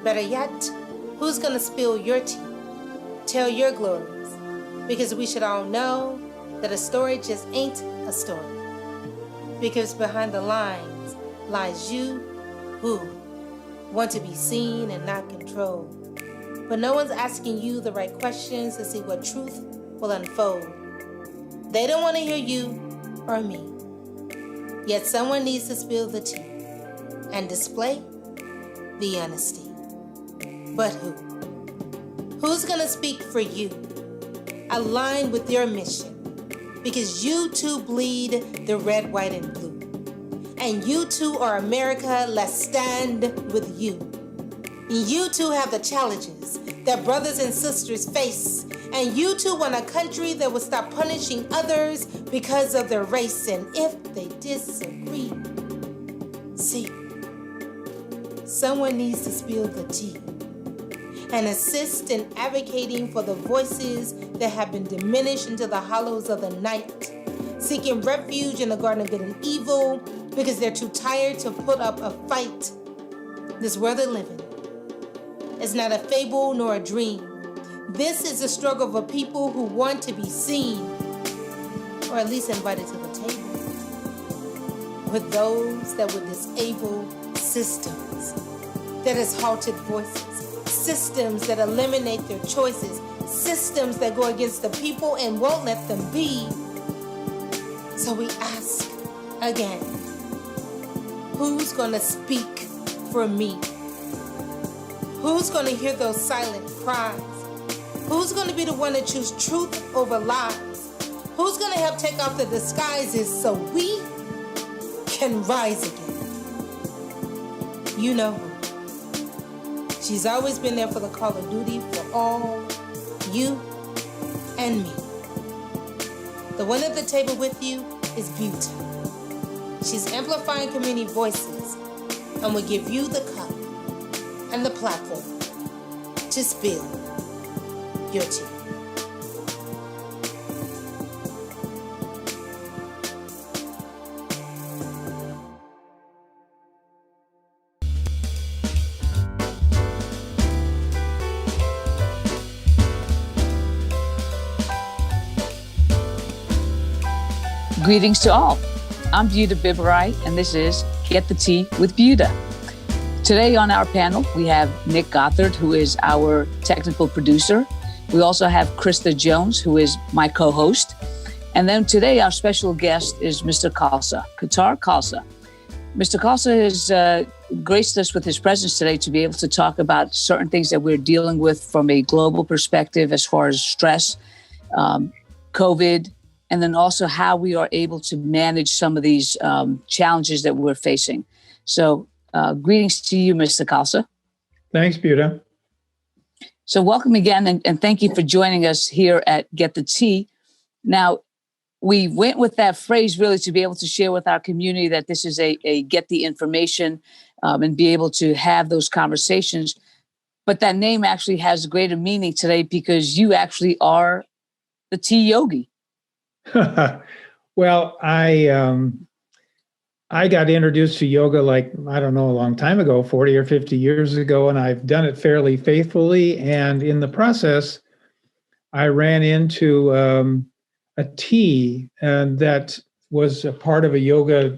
Better yet, who's gonna spill your tea? Tell your glories, because we should all know that a story just ain't a story. Because behind the lines lies you who want to be seen and not controlled. But no one's asking you the right questions to see what truth will unfold. They don't want to hear you or me. Yet someone needs to spill the tea and display the honesty. But who? Who's gonna speak for you? Align with your mission. Because you too bleed the red, white, and blue. And you too are America, let's stand with you. You too have the challenges that brothers and sisters face. And you too want a country that will stop punishing others because of their race. And if they disagree, see, someone needs to spill the tea and assist in advocating for the voices that have been diminished into the hollows of the night, seeking refuge in the Garden of Good and Evil because they're too tired to put up a fight. This world they live in is not a fable nor a dream. This is the struggle of a people who want to be seen, or at least invited to the table, with those that would disable systems that has halted voices, systems that eliminate their choices, systems that go against the people and won't let them be. So we ask again, who's gonna speak for me? Who's gonna hear those silent cries? Who's gonna be the one to choose truth over lies? Who's gonna help take off the disguises so we can rise again? You know who. She's always been there for the call of duty for all, you and me. The one at the table with you is Buta. She's amplifying community voices and will give you the cup and the platform to spill your tea. Greetings to all. I'm Buta Biberaj, and this is Get the Tea with Buta. Today on our panel, we have Nick Gothard, who is our technical producer. We also have Krysta Jones, who is my co-host. And then today, our special guest is Mr. Khalsa, Kartar Khalsa. Mr. Khalsa has graced us with his presence today to be able to talk about certain things that we're dealing with from a global perspective as far as stress, COVID, and then also how we are able to manage some of these challenges that we're facing. So greetings to you, Mr. Khalsa. Thanks, Buta. So welcome again, and thank you for joining us here at Get the Tea. Now, we went with that phrase really to be able to share with our community that this is a get the information and be able to have those conversations. But that name actually has greater meaning today because you actually are the tea yogi. Well, I got introduced to yoga a long time ago, 40 or 50 years ago, and I've done it fairly faithfully. And in the process, I ran into a tea that was a part of a yoga,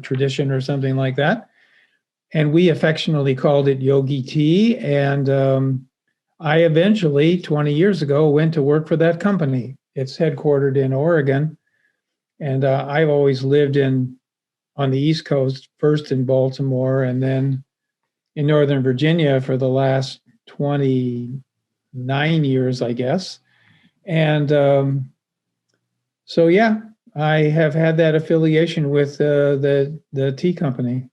tradition or something like that. And we affectionately called it yogi tea. And I eventually, 20 years ago, went to work for that company. It's headquartered in Oregon, and I've always lived on the East Coast, first in Baltimore, and then in Northern Virginia for the last 29 years, I guess. And I have had that affiliation with the tea company.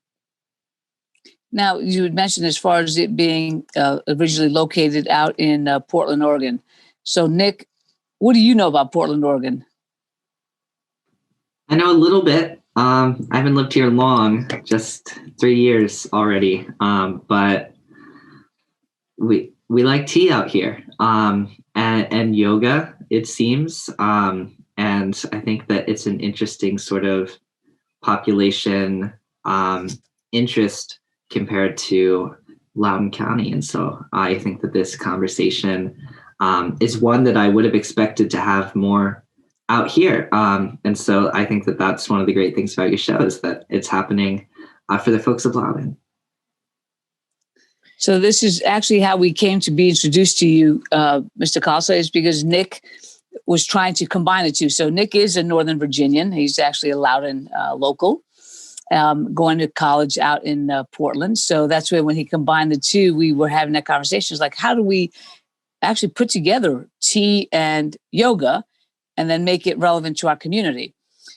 Now, you had mentioned as far as it being originally located out in Portland, Oregon. So, Nick, what do you know about Portland, Oregon? I know a little bit. I haven't lived here long, just 3 years already. But we like tea out here and yoga, it seems. And I think that it's an interesting sort of population interest compared to Loudoun County. And so I think that this conversation is one that I would have expected to have more out here. And so I think that that's one of the great things about your show, is that it's happening for the folks of Loudoun. So this is actually how we came to be introduced to you, Mr. Khalsa, is because Nick was trying to combine the two. So Nick is a Northern Virginian. He's actually a Loudoun local, going to college out in Portland. So that's where, when he combined the two, we were having that conversation. It's like, how do we actually put together tea and yoga and then make it relevant to our community?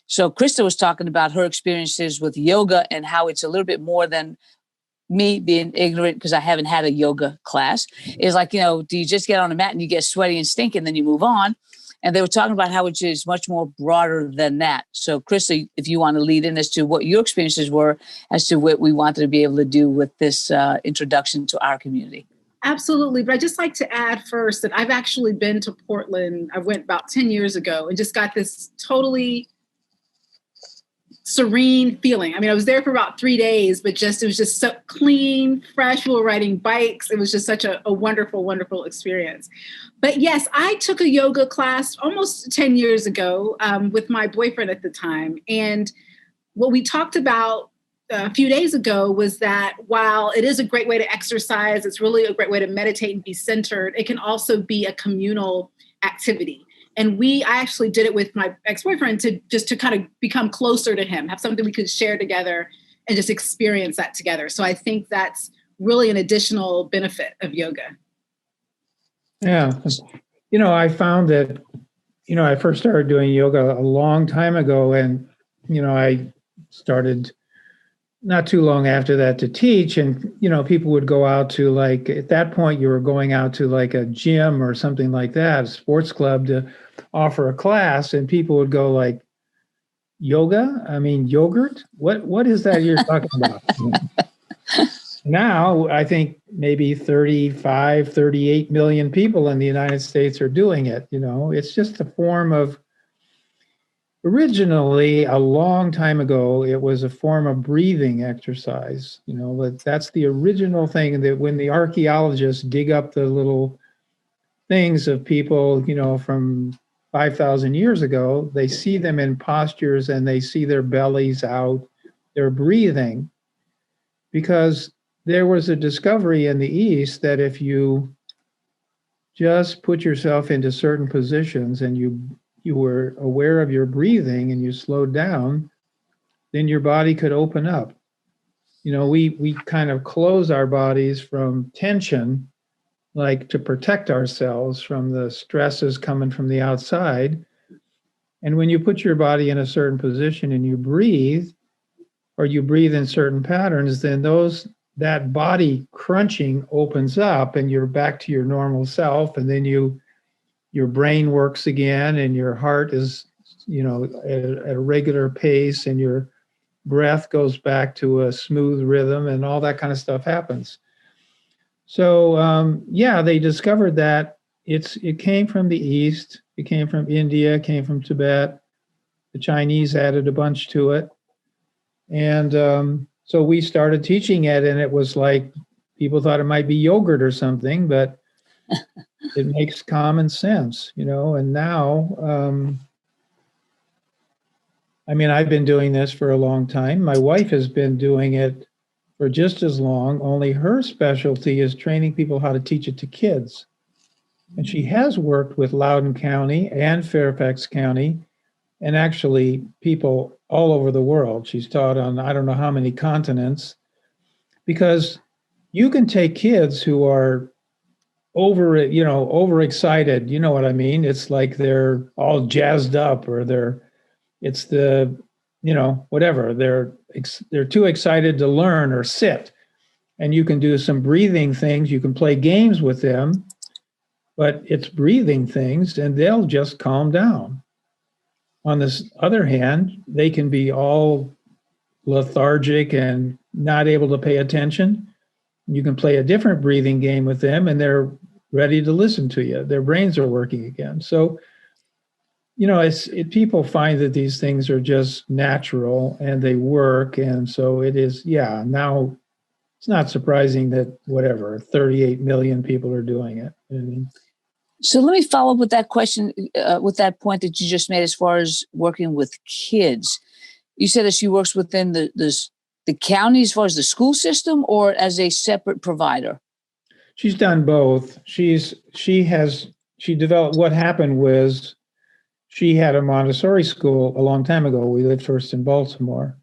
So Krysta was talking about her experiences with yoga and how it's a little bit more than me being ignorant because I haven't had a yoga class. It's like, do you just get on a mat and you get sweaty and stinky and then you move on? And they were talking about how it is much more broader than that. So Krysta, if you want to lead in as to what your experiences were as to what we wanted to be able to do with this introduction to our community. Absolutely. But I'd just like to add first that I've actually been to Portland. I went about 10 years ago and just got this totally serene feeling. I mean, I was there for about 3 days, but it was just so clean, fresh. We were riding bikes. It was just such a wonderful, wonderful experience. But yes, I took a yoga class almost 10 years ago with my boyfriend at the time. And what we talked about a few days ago was that while it is a great way to exercise, it's really a great way to meditate and be centered, it can also be a communal activity. And I actually did it with my ex-boyfriend to kind of become closer to him, have something we could share together and just experience that together. So I think that's really an additional benefit of yoga. Yeah. I found that, I first started doing yoga a long time ago, and, I started not too long after that to teach, and, people would go out to, like, at that point you were going out to like a gym or something like that, a sports club, to offer a class, and people would go like, yoga? I mean, yogurt? What is that you're talking about? Now, I think maybe 35, 38 million people in the United States are doing it. It's just a form of, originally, a long time ago, it was a form of breathing exercise. But that's the original thing, that when the archaeologists dig up the little things of people, from 5,000 years ago, they see them in postures and they see their bellies out, they're breathing, because there was a discovery in the East that if you just put yourself into certain positions and you were aware of your breathing and you slowed down, then your body could open up. We kind of close our bodies from tension, like to protect ourselves from the stresses coming from the outside. And when you put your body in a certain position and you breathe, or you breathe in certain patterns, then that body crunching opens up and you're back to your normal self. And then your brain works again, and your heart is, at a regular pace, and your breath goes back to a smooth rhythm, and all that kind of stuff happens. So, they discovered that it came from the East, it came from India, it came from Tibet. The Chinese added a bunch to it. And so we started teaching it, and it was like, people thought it might be yogurt or something, but it makes common sense, and now, I've been doing this for a long time. My wife has been doing it for just as long, only her specialty is training people how to teach it to kids. And she has worked with Loudoun County and Fairfax County, and actually people all over the world. She's taught on, I don't know how many continents, because you can take kids who are overexcited, you know what I mean? It's like they're all jazzed up, or whatever. They're too excited to learn or sit. And you can do some breathing things. You can play games with them, but it's breathing things, and they'll just calm down. On this other hand, they can be all lethargic and not able to pay attention. You can play a different breathing game with them, and they're ready to listen to you. Their brains are working again. So, people find that these things are just natural and they work. And so it is, now it's not surprising that 38 million people are doing it. You know what I mean? So let me follow up with that question, with that point that you just made as far as working with kids. You said that she works within the county as far as the school system, or as a separate provider? She's done both. She developed, what happened was she had a Montessori school a long time ago. We lived first in Baltimore.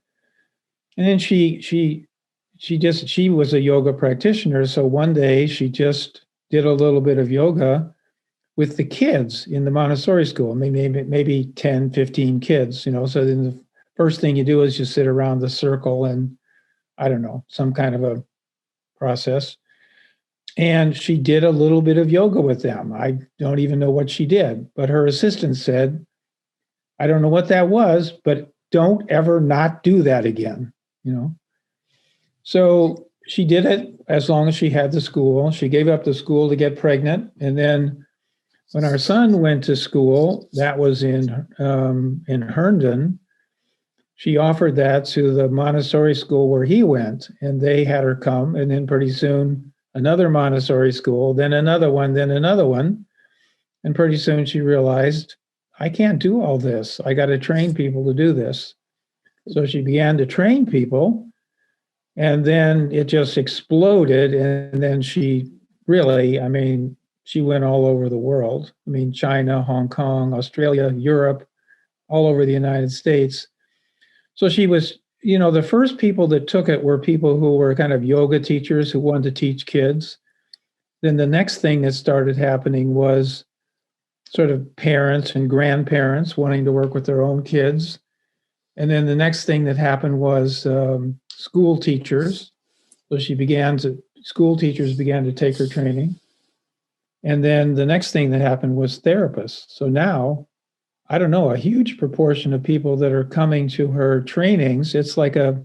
And then she was a yoga practitioner. So one day she just did a little bit of yoga with the kids in the Montessori school, maybe 10, 15 kids, So then the first thing you do is you sit around the circle and, I don't know, some kind of a process. And she did a little bit of yoga with them. I don't even know what she did, but her assistant said, I don't know what that was, but don't ever not do that again, So she did it as long as she had the school. She gave up the school to get pregnant. And then when our son went to school, that was in Herndon, she offered that to the Montessori school where he went, and they had her come. And then pretty soon, another Montessori school, then another one, then another one. And pretty soon she realized, I can't do all this. I got to train people to do this. So she began to train people, and then it just exploded. And then she went all over the world. China, Hong Kong, Australia, Europe, all over the United States. So she was, the first people that took it were people who were kind of yoga teachers who wanted to teach kids. Then the next thing that started happening was sort of parents and grandparents wanting to work with their own kids. And then the next thing that happened was school teachers. So school teachers began to take her training. And then the next thing that happened was therapists. So now, I don't know, a huge proportion of people that are coming to her trainings, it's like a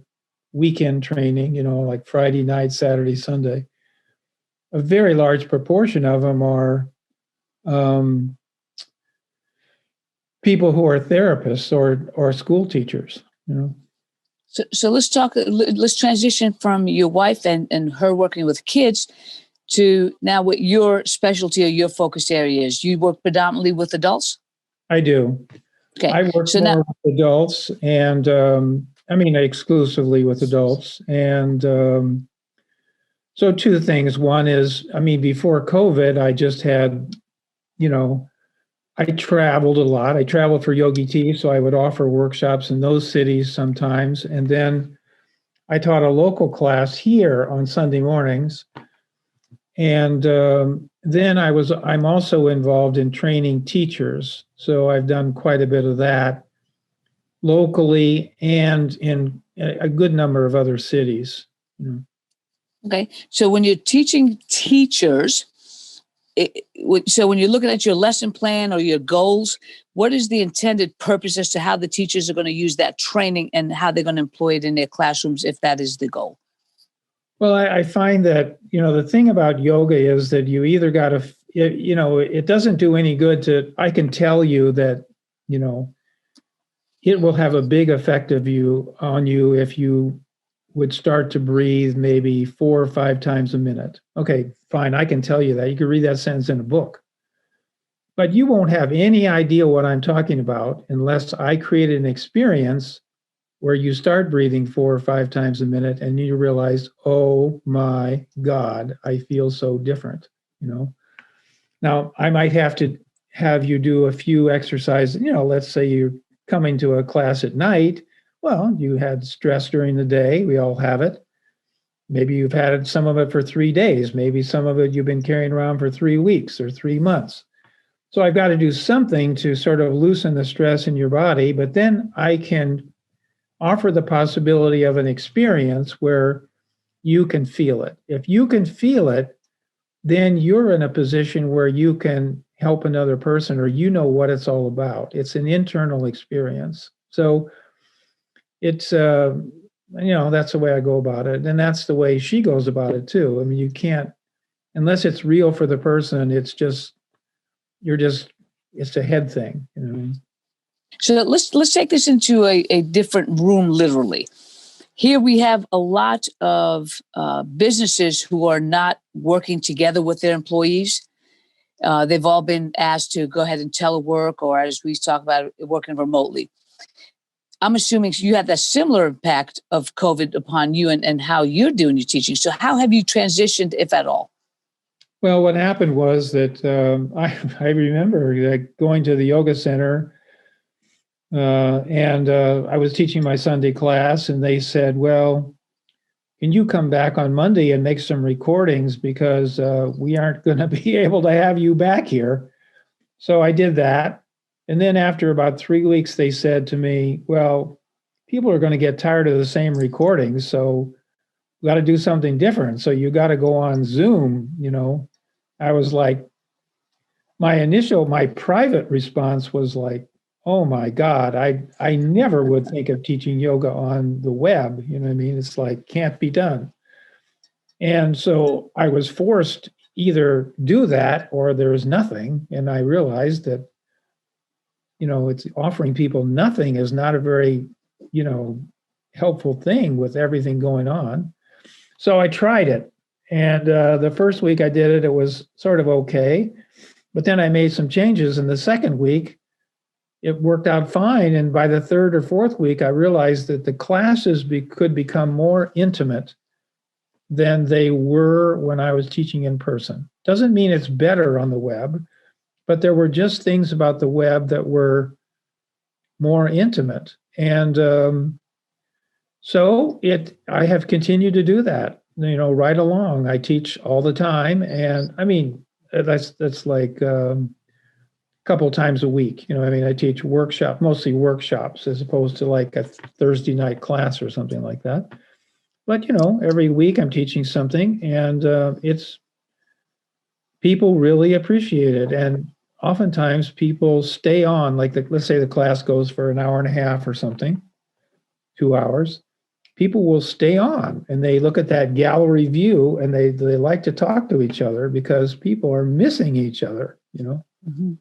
weekend training, like Friday night, Saturday, Sunday. A very large proportion of them are people who are therapists or school teachers, So let's transition from your wife and her working with kids to now what your specialty or your focus area is. You work predominantly with adults? I do. Okay. I work more with adults and, exclusively with adults. And so two things. One is, before COVID, I just had, I traveled a lot. I traveled for Yogi Tea, so I would offer workshops in those cities sometimes. And then I taught a local class here on Sunday mornings. And then I'm also involved in training teachers. So I've done quite a bit of that locally and in a good number of other cities. Okay. So when you're teaching teachers, so when you're looking at your lesson plan or your goals, what is the intended purpose as to how the teachers are going to use that training and how they're going to employ it in their classrooms if that is the goal? Well, I find that, the thing about yoga is that you either got to, it doesn't do any good I can tell you that, it will have a big effect on you if you would start to breathe maybe 4 or 5 times a minute. Okay, fine, I can tell you that. You can read that sentence in a book. But you won't have any idea what I'm talking about unless I create an experience where you start breathing 4 or 5 times a minute and you realize, oh my God, I feel so different, Now, I might have to have you do a few exercises, let's say you're coming to a class at night. Well, you had stress during the day. We all have it. Maybe you've had some of it for 3 days. Maybe some of it you've been carrying around for 3 weeks or 3 months. So I've got to do something to sort of loosen the stress in your body, but then I can offer the possibility of an experience where you can feel it. If you can feel it, then you're in a position where you can help another person or what it's all about. It's an internal experience. So it's, that's the way I go about it. And that's the way she goes about it too. You can't, unless it's real for the person, it's a head thing. So let's take this into a different room, literally. Here we have a lot of businesses who are not working together with their employees. They've all been asked to go ahead and telework, or as we talk about, working remotely. I'm assuming you had that similar impact of COVID upon you and how you're doing your teaching. So how have you transitioned, if at all? Well, what happened was that I remember going to the yoga center and I was teaching my Sunday class, and they said, well, can you come back on Monday and make some recordings because we aren't going to be able to have you back here. So I did that. And then after about 3 weeks, they said to me, well, people are going to get tired of the same recordings, so we got to do something different. So you got to go on Zoom, I was like, my private response was like, oh my God, I never would think of teaching yoga on the web. You know what I mean? It's like, can't be done. And so I was forced either do that or there's nothing. And I realized that, it's offering people nothing is not a very, helpful thing with everything going on. So I tried it. And the first week I did it, it was sort of okay. But then I made some changes. And the second week, it worked out fine. And by the third or fourth week, I realized that the classes could become more intimate than they were when I was teaching in person. Doesn't mean it's better on the web, but there were just things about the web that were more intimate. And so I have continued to do that, right along. I teach all the time. And I mean, that's like a couple times a week. I teach mostly workshops as opposed to like a Thursday night class or something like that. But, every week I'm teaching something, and people really appreciate it. And oftentimes people stay on, like let's say the class goes for an hour and a half or something, 2 hours. People will stay on and they look at that gallery view and they like to talk to each other because people are missing each other, Mm-hmm.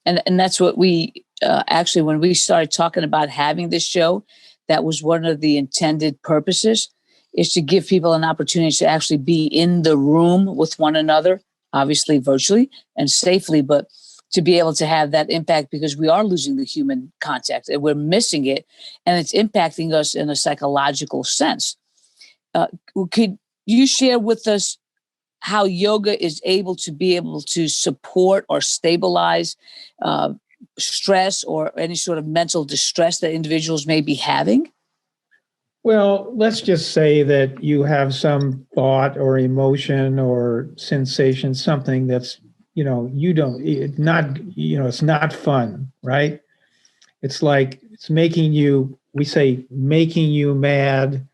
And that's what we actually, when we started talking about having this show, that was one of the intended purposes, is to give people an opportunity to actually be in the room with one another, obviously virtually and safely, but to be able to have that impact, because we are losing the human contact and we're missing it, and it's impacting us in a psychological sense. Could you share with us how yoga is able to support or stabilize stress or any sort of mental distress that individuals may be having? Well, let's just say that you have some thought or emotion or sensation, something that's, it's not fun, right? It's like, it's making you mad,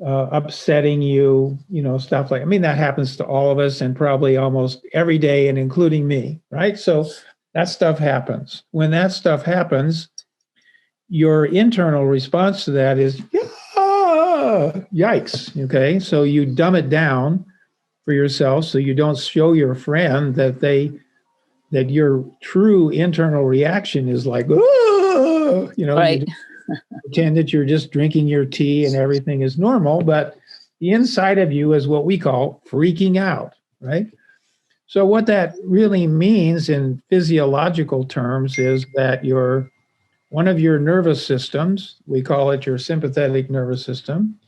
upsetting you, stuff like, that happens to all of us and probably almost every day, and including me, right? So that stuff happens. When that stuff happens, your internal response to that is, yikes, okay? So you dumb it down for yourself so you don't show your friend that your true internal reaction is like, right. You pretend that you're just drinking your tea and everything is normal, but the inside of you is what we call freaking out, right? So what that really means in physiological terms is that one of your nervous systems, we call it your sympathetic nervous system,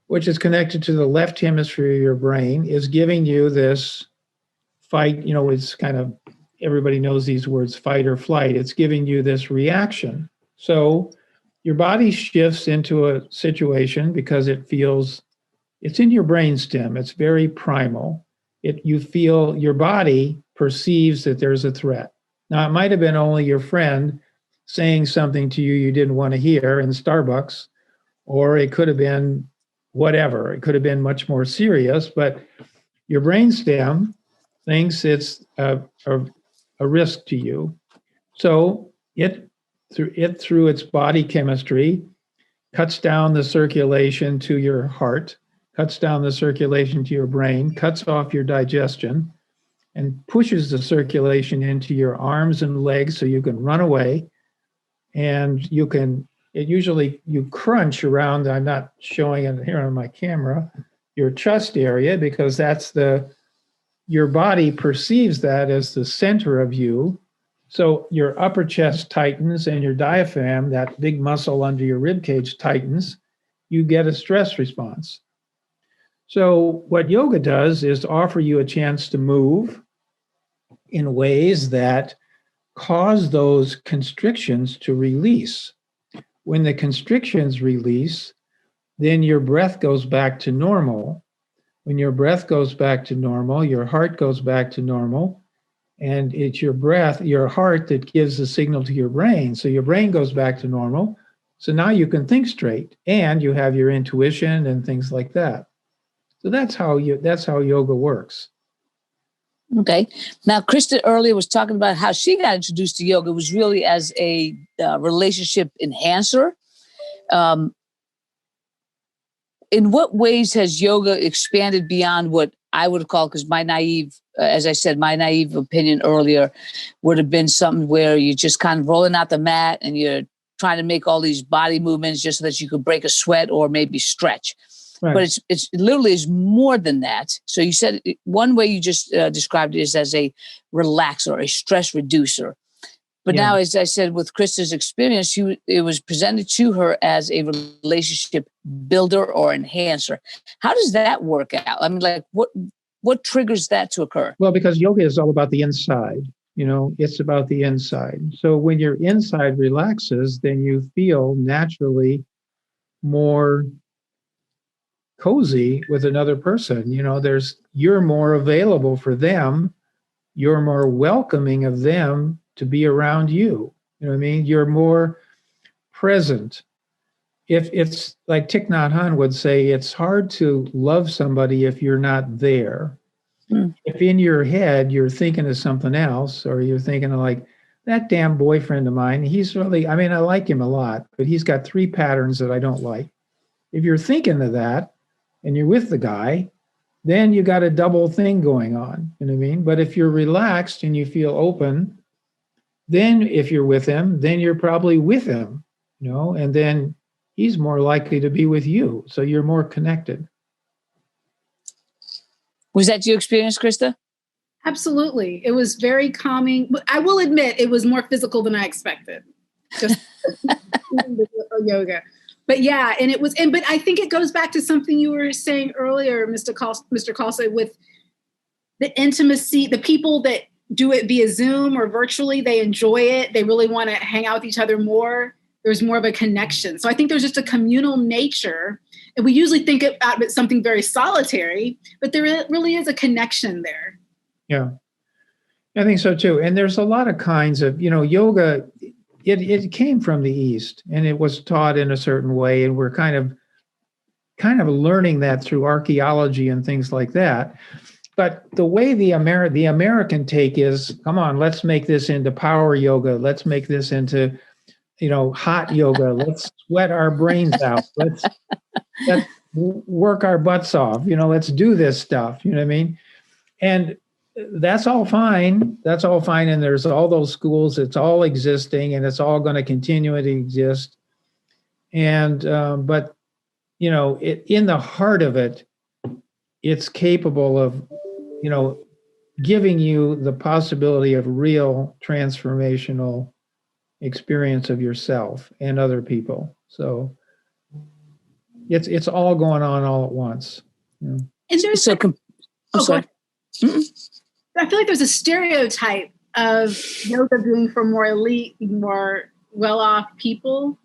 which is connected to the left hemisphere of your brain, is giving you this fight, it's kind of, everybody knows these words, fight or flight. It's giving you this reaction. So your body shifts into a situation because it's in your brainstem. It's very primal. Your body perceives that there's a threat. Now, it might have been only your friend saying something to you didn't want to hear in Starbucks, or it could have been whatever. It could have been much more serious, but your brainstem thinks it's a risk to you. So it through its body chemistry, cuts down the circulation to your heart, cuts down the circulation to your brain, cuts off your digestion, and pushes the circulation into your arms and legs so you can run away and you can it usually you crunch around, I'm not showing it here on my camera, your chest area, because your body perceives that as the center of you. So your upper chest tightens and your diaphragm, that big muscle under your rib cage, tightens. You get a stress response. So what yoga does is offer you a chance to move in ways that cause those constrictions to release. When the constrictions release, then your breath goes back to normal. When your breath goes back to normal, your heart goes back to normal. And it's your breath, your heart, that gives the signal to your brain. So your brain goes back to normal. So now you can think straight and you have your intuition and things like that. So that's how yoga works. Okay. Now, Krysta earlier was talking about how she got introduced to yoga. It was really as a relationship enhancer. In what ways has yoga expanded beyond what I would call, because my naive opinion earlier would have been something where you're just kind of rolling out the mat and you're trying to make all these body movements just so that you could break a sweat or maybe stretch. Right. But it literally is more than that. So you said one way you just described it is as a relaxer, a stress reducer. But now, as I said, with Krysta's experience, it was presented to her as a relationship builder or enhancer. How does that work out? I mean, like what triggers that to occur? Well, because yoga is all about the inside. It's about the inside. So when your inside relaxes, then you feel naturally more cozy with another person. You're more available for them. You're more welcoming of them to be around you. You know what I mean? You're more present. If it's like Thich Nhat Hanh would say, it's hard to love somebody if you're not there. If in your head you're thinking of something else, or you're thinking of like, that damn boyfriend of mine, I like him a lot, but he's got 3 patterns that I don't like. If you're thinking of that and you're with the guy, then you got a double thing going on. You know what I mean? But if you're relaxed and you feel open, then if you're with him, then you're probably with him, and then he's more likely to be with you. So you're more connected. Was that your experience, Krysta? Absolutely. It was very calming. But I will admit it was more physical than I expected. Just yoga. But yeah, but I think it goes back to something you were saying earlier, Mr. Khalsa, with the intimacy, the people that do it via Zoom or virtually, they enjoy it. They really want to hang out with each other more. There's more of a connection. So I think there's just a communal nature. And we usually think about it as something very solitary, but there really is a connection there. Yeah, I think so too. And there's a lot of kinds of, yoga, it came from the East and it was taught in a certain way. And we're kind of learning that through archaeology and things like that. But the way the American take is, come on, let's make this into power yoga. Let's make this into, hot yoga. Let's sweat our brains out. Let's work our butts off. Let's do this stuff. You know what I mean? And that's all fine. That's all fine. And there's all those schools. It's all existing, and it's all going to continue to exist. And but in the heart of it, it's capable of giving you the possibility of real transformational experience of yourself and other people. So it's all going on all at once. And there's sorry. I feel like there's a stereotype of yoga being for more elite, more well-off people.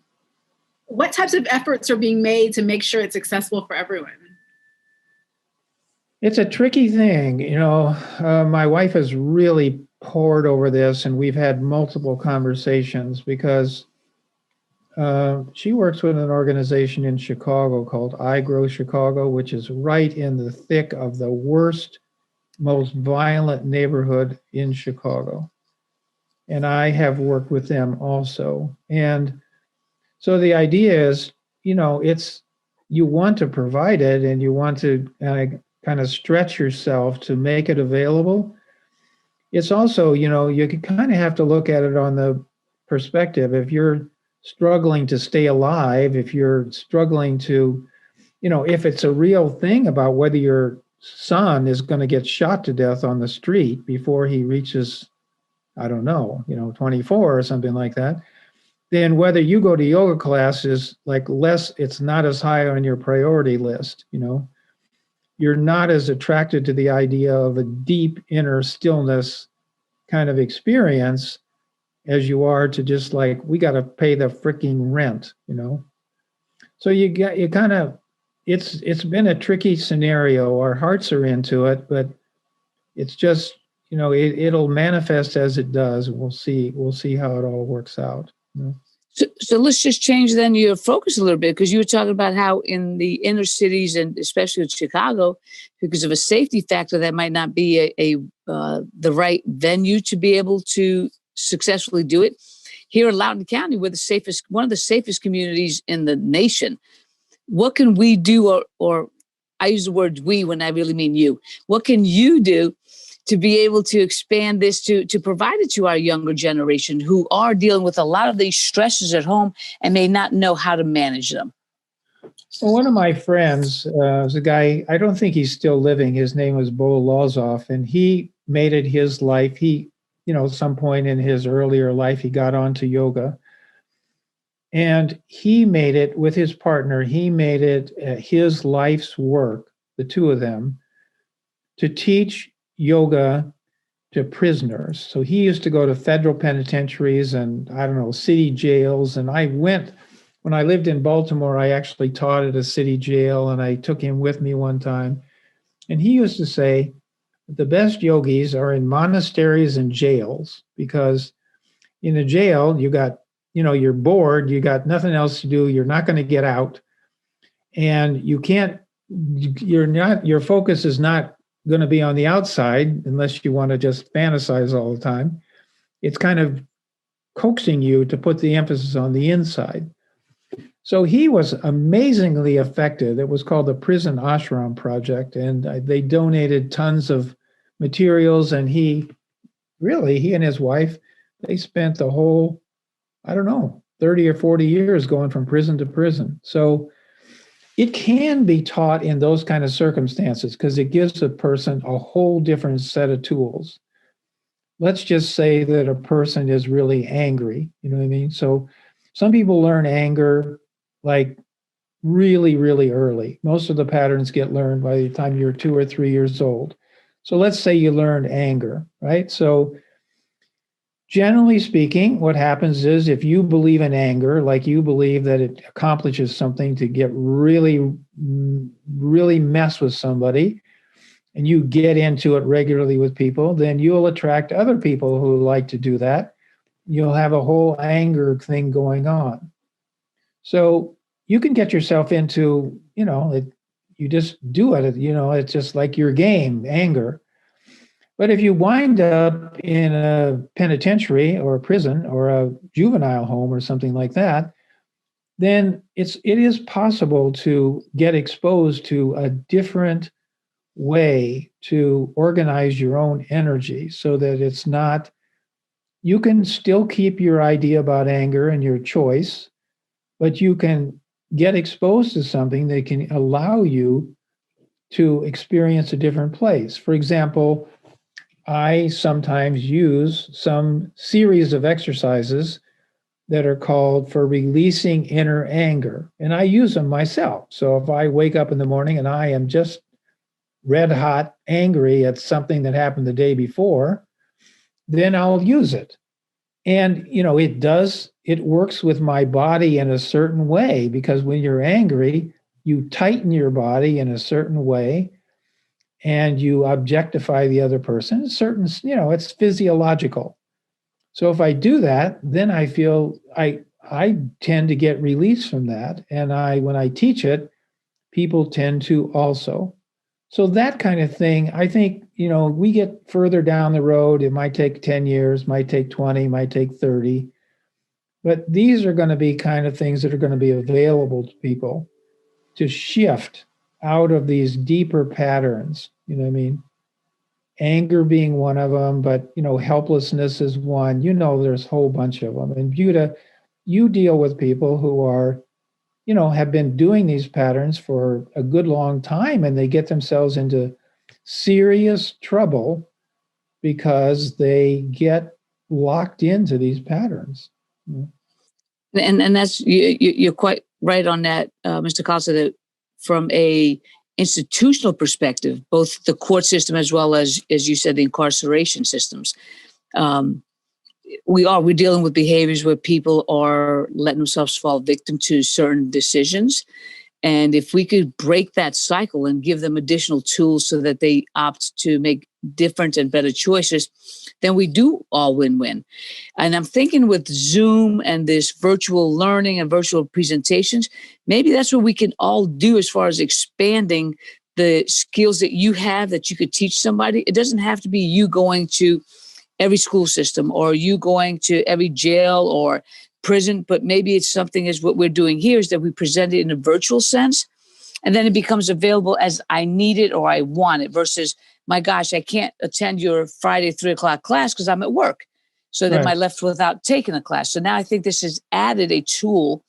What types of efforts are being made to make sure it's accessible for everyone? It's a tricky thing. My wife has really pored over this, and we've had multiple conversations because she works with an organization in Chicago called I Grow Chicago, which is right in the thick of the worst, most violent neighborhood in Chicago. And I have worked with them also. And so the idea is, it's, you want to provide it and you want to kind of stretch yourself to make it available. It's also, you kind of have to look at it on the perspective. If you're struggling to stay alive, if you're struggling to, if it's a real thing about whether your son is going to get shot to death on the street before he reaches, I don't know, 24 or something like that, then whether you go to yoga class is like less, it's not as high on your priority list. You're not as attracted to the idea of a deep inner stillness kind of experience as you are to just like, we got to pay the freaking rent, So you kind of, it's been a tricky scenario. Our hearts are into it, but it's just, it'll manifest as it does. We'll see how it all works out. So let's just change then your focus a little bit, because you were talking about how in the inner cities and especially in Chicago, because of a safety factor, that might not be the right venue to be able to successfully do it. Here in Loudoun County, we're one of the safest communities in the nation. What can we do, or I use the word we when I really mean you. What can you do to be able to expand this, to provide it to our younger generation who are dealing with a lot of these stresses at home and may not know how to manage them? Well, one of my friends was a guy, I don't think he's still living. His name was Bo Lozoff, and he made it his life. He, at some point in his earlier life, he got onto yoga. And he made it with his partner, he made it his life's work, the two of them, to teach yoga to prisoners. So he used to go to federal penitentiaries and, I don't know, city jails. And when I lived in Baltimore, I actually taught at a city jail, and I took him with me one time. And he used to say, the best yogis are in monasteries and jails, because in a jail, you got, you're bored, you got nothing else to do, you're not going to get out, and your focus is not going to be on the outside unless you want to just fantasize all the time. It's kind of coaxing you to put the emphasis on the inside. So he was amazingly effective. It was called the Prison Ashram Project, and they donated tons of materials, and he and his wife, they spent the whole, 30 or 40 years going from prison to prison. So it can be taught in those kind of circumstances because it gives a person a whole different set of tools. Let's just say that a person is really angry, you know what I mean? So some people learn anger like really, really early. Most of the patterns get learned by the time you're 2 or 3 years old. So let's say you learned anger, right? So generally speaking, what happens is if you believe in anger, like you believe that it accomplishes something to get really, really mess with somebody, and you get into it regularly with people, then you'll attract other people who like to do that. You'll have a whole anger thing going on. So you can get yourself into, you just do it, it's just like your game, anger. But if you wind up in a penitentiary or a prison or a juvenile home or something like that, then it is possible to get exposed to a different way to organize your own energy so that it's not, you can still keep your idea about anger and your choice, but you can get exposed to something that can allow you to experience a different place. For example, I sometimes use some series of exercises that are called for releasing inner anger, and I use them myself. So if I wake up in the morning and I am just red hot angry at something that happened the day before, then I'll use it. And, it works with my body in a certain way, because when you're angry, you tighten your body in a certain way and you objectify the other person. It's physiological. So if I do that, then I feel I tend to get release from that. And when I teach it, people tend to also. So that kind of thing, I think, we get further down the road. It might take 10 years, might take 20, might take 30. But these are going to be kind of things that are going to be available to people to shift out of these deeper patterns. You know what I mean? Anger being one of them, but, helplessness is one. There's a whole bunch of them. And Buta, you deal with people who are, have been doing these patterns for a good long time, and they get themselves into serious trouble because they get locked into these patterns. And that's you're quite right on that, Mr. Khalsa, that from a institutional perspective, both the court system as well as you said, the incarceration systems, we're dealing with behaviors where people are letting themselves fall victim to certain decisions. And if we could break that cycle and give them additional tools so that they opt to make different and better choices, then we do all win-win. And I'm thinking with Zoom and this virtual learning and virtual presentations, maybe that's what we can all do as far as expanding the skills that you have that you could teach somebody. It doesn't have to be you going to every school system or you going to every jail or prison, but maybe it's something as what we're doing here is that we present it in a virtual sense, and then it becomes available as I need it or I want it versus, my gosh, I can't attend your Friday 3:00 class because I'm at work. So then I'm left without taking a class. So now I think this has added a tool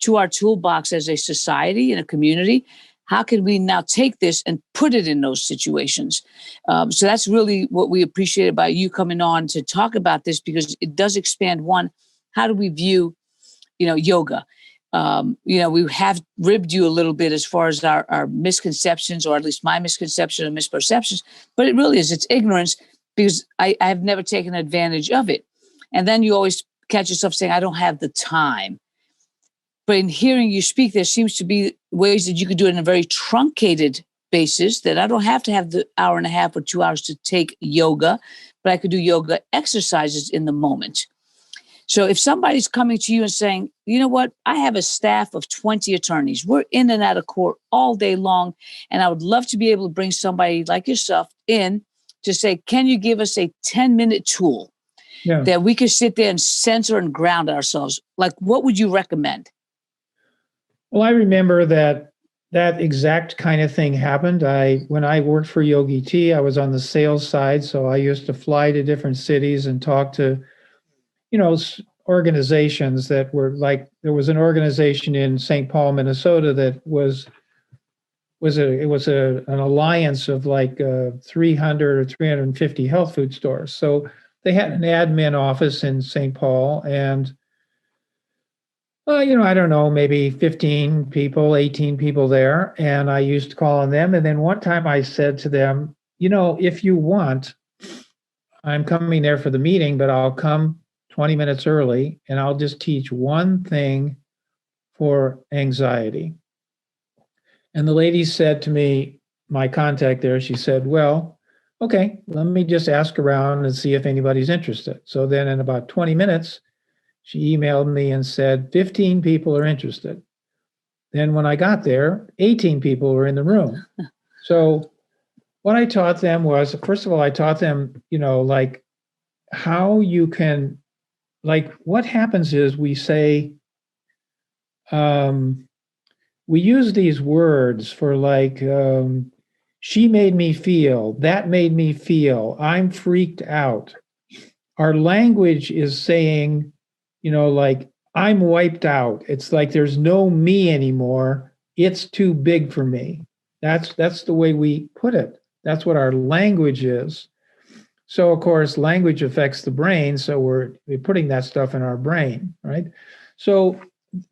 to our toolbox as a society and a community. How can we now take this and put it in those situations? So that's really what we appreciate about you coming on to talk about this, because it does expand one. How do we view, yoga? We have ribbed you a little bit as far as our misconceptions, or at least my misconception and misperceptions, but it really is, it's ignorance because I've never taken advantage of it. And then you always catch yourself saying, I don't have the time. But in hearing you speak, there seems to be ways that you could do it in a very truncated basis, that I don't have to have the hour and a half or 2 hours to take yoga, but I could do yoga exercises in the moment. So if somebody's coming to you and saying, you know what, I have a staff of 20 attorneys. We're in and out of court all day long. And I would love to be able to bring somebody like yourself in to say, can you give us a 10-minute tool that we could sit there and center and ground ourselves? Like, what would you recommend? Well, I remember that exact kind of thing happened. When I worked for Yogi T, I was on the sales side. So I used to fly to different cities and talk to organizations that were like, there was an organization in St. Paul, Minnesota that was an alliance of like 300 or 350 health food stores. So they had an admin office in St. Paul, and I don't know, maybe 15 people, 18 people there. And I used to call on them. And then one time I said to them, if you want, I'm coming there for the meeting, but I'll come 20 minutes early and I'll just teach one thing for anxiety. And the lady said to me, my contact there, she said, well, okay, let me just ask around and see if anybody's interested. So then in about 20 minutes, she emailed me and said, 15 people are interested. Then when I got there, 18 people were in the room. So what I taught them was, first of all, I taught them, like how you can, like what happens is we say, we use these words for like, she made me feel, that made me feel, I'm freaked out. Our language is saying, like, I'm wiped out. It's like there's no me anymore. It's too big for me. That's the way we put it. That's what our language is. So, of course, language affects the brain. So we're putting that stuff in our brain, right? So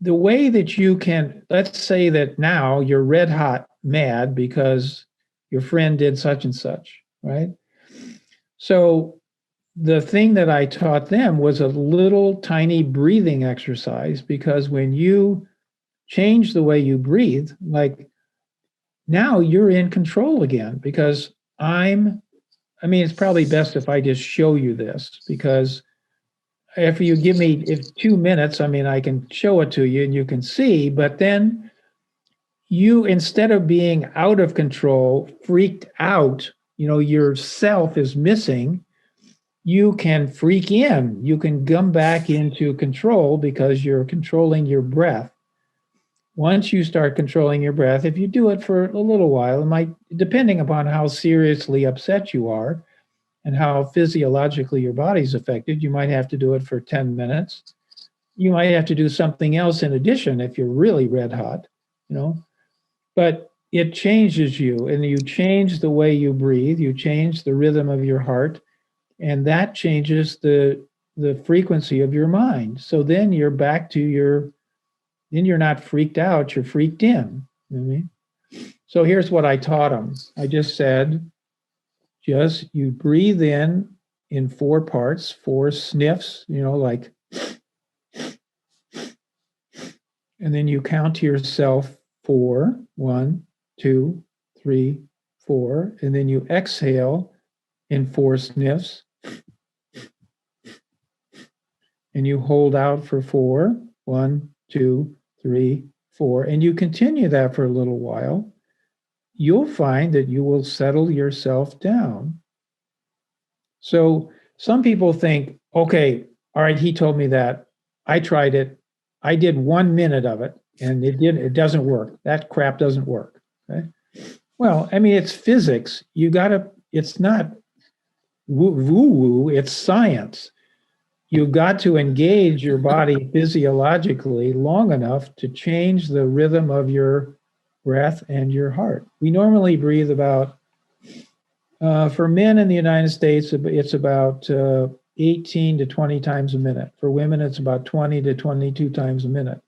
the way that you can, let's say that now you're red hot mad because your friend did such and such, right? So the thing that I taught them was a little tiny breathing exercise, because when you change the way you breathe, like now you're in control again, because it's probably best if I just show you this, because if you give me 2 minutes, I can show it to you and you can see, but then you, instead of being out of control, freaked out, your self is missing, you can freak in. You can come back into control because you're controlling your breath. Once you start controlling your breath, if you do it for a little while, it might, depending upon how seriously upset you are and how physiologically your body's affected, you might have to do it for 10 minutes. you might have to do something else in addition if you're really red hot, but it changes you, and you change the way you breathe, you change the rhythm of your heart, and that changes the frequency of your mind. So then you're back to then you're not freaked out, you're freaked in. You know what I mean? So here's what I taught them. I just said, you breathe in 4 parts, 4 sniffs, like, and then you count to yourself 4, 1, 2, 3, 4, and then you exhale in 4 sniffs, and you hold out for 4, 1, 2, 3, 4, and you continue that for a little while. You'll find that you will settle yourself down. So some people think, okay, all right, he told me that. I tried it. I did 1 minute of it, and it doesn't work. That crap doesn't work. Okay. Well, I mean, it's physics. It's not woo-woo, it's science. You've got to engage your body physiologically long enough to change the rhythm of your breath and your heart. We normally breathe about, for men in the United States, it's about 18 to 20 times a minute. For women, it's about 20 to 22 times a minute.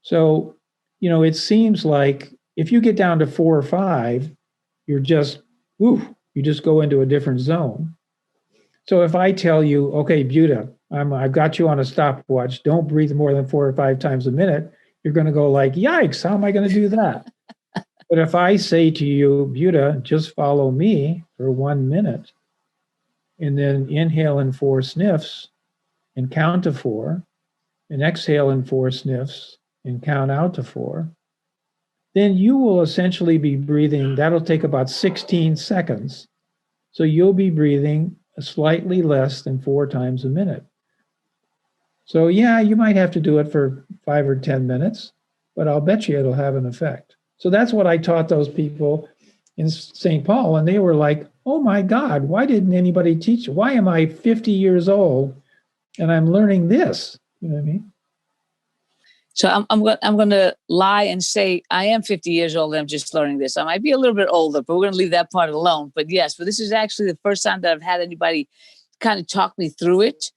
So, it seems like if you get down to 4 or 5, you just go into a different zone. So if I tell you, okay, Buta, I've got you on a stopwatch, don't breathe more than 4 or 5 times a minute, you're going to go like, yikes, how am I going to do that? But if I say to you, Buta, just follow me for 1 minute, and then inhale in 4 sniffs and count to 4, and exhale in 4 sniffs and count out to 4, then you will essentially be breathing, that'll take about 16 seconds. So you'll be breathing slightly less than 4 times a minute. So yeah, you might have to do it for 5 or 10 minutes, but I'll bet you it'll have an effect. So that's what I taught those people in St. Paul, and they were like, oh my God, why didn't anybody teach? Why am I 50 years old and I'm learning this? You know what I mean? So I'm going to lie and say I am 50 years old and I'm just learning this. I might be a little bit older, but we're going to leave that part alone. But yes, this is actually the first time that I've had anybody kind of talk me through it.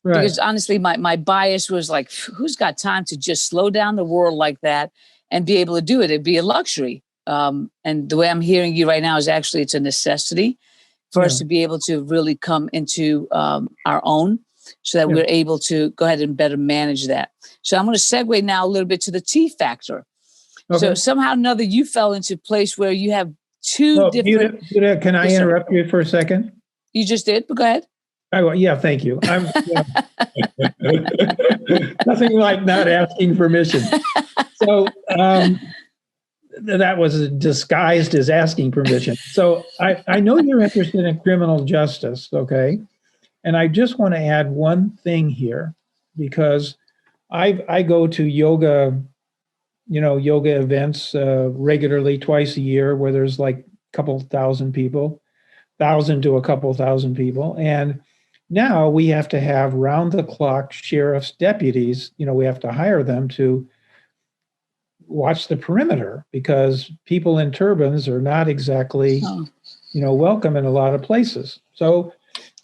Right. Because honestly, my bias was like, who's got time to just slow down the world like that and be able to do it? It'd be a luxury. And the way I'm hearing you right now is actually it's a necessity for us to be able to really come into our own, so that we're able to go ahead and better manage that. So I'm going to segue now a little bit to the T factor. Okay. So somehow or another, you fell into a place where you have two different... Buta, can I interrupt you for a second? You just did, but go ahead. Yeah, thank you. Nothing like not asking permission. So that was disguised as asking permission. So I know you're interested in criminal justice, okay? And I just want to add one thing here, because I go to yoga events regularly twice a year, where there's like a couple thousand people, 1,000 to a couple thousand people. And now we have to have round-the-clock sheriff's deputies. We have to hire them to watch the perimeter, because people in turbans are not exactly, welcome in a lot of places. So,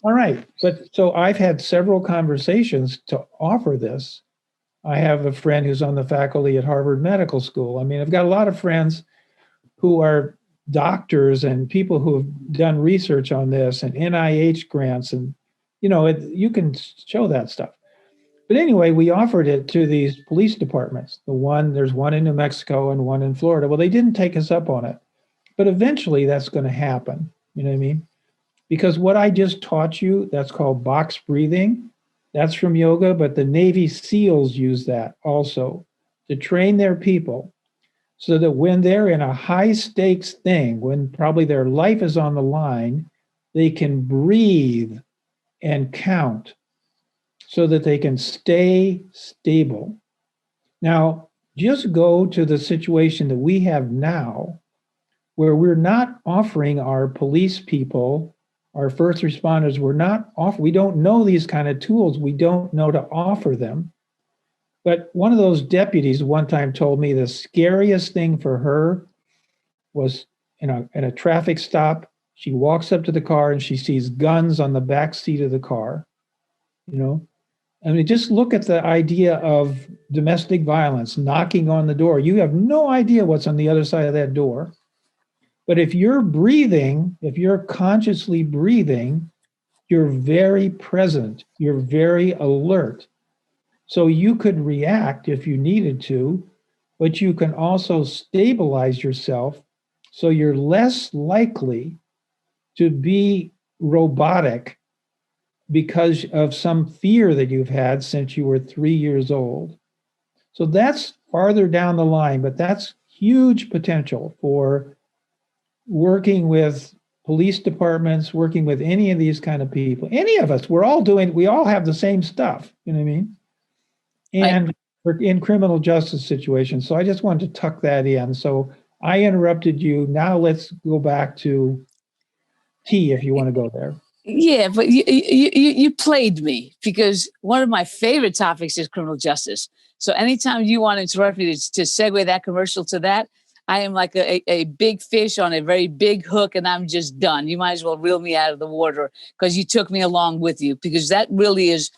all right. So I've had several conversations to offer this. I have a friend who's on the faculty at Harvard Medical School. I mean, I've got a lot of friends who are doctors and people who have done research on this and NIH grants, and, you can show that stuff. But anyway, we offered it to these police departments. There's one in New Mexico and one in Florida. Well, they didn't take us up on it, but eventually that's going to happen. You know what I mean? Because what I just taught you, that's called box breathing. That's from yoga, but the Navy SEALs use that also to train their people, so that when they're in a high stakes thing, when probably their life is on the line, they can breathe and count so that they can stay stable. Now, just go to the situation that we have now, where we're not offering our police people, our first responders, we don't know these kind of tools. We don't know to offer them. But one of those deputies one time told me the scariest thing for her was in a traffic stop. She walks up to the car and she sees guns on the back seat of the car. You know, I mean, just look at the idea of domestic violence, knocking on the door. You have no idea what's on the other side of that door. But if you're breathing, if you're consciously breathing, you're very present, you're very alert. So you could react if you needed to, but you can also stabilize yourself so you're less likely to be robotic because of some fear that you've had since you were 3 years old. So that's farther down the line, but that's huge potential for working with police departments, working with any of these kind of people. Any of us, we all have the same stuff, you know what I mean? And we're in criminal justice situations. So I just wanted to tuck that in. So I interrupted you. Now let's go back to T if you want to go there. Yeah, but you played me, because one of my favorite topics is criminal justice. So anytime you want to interrupt me to segue that commercial to that, I am like a big fish on a very big hook, and I'm just done. You might as well reel me out of the water, because you took me along with you, because that really is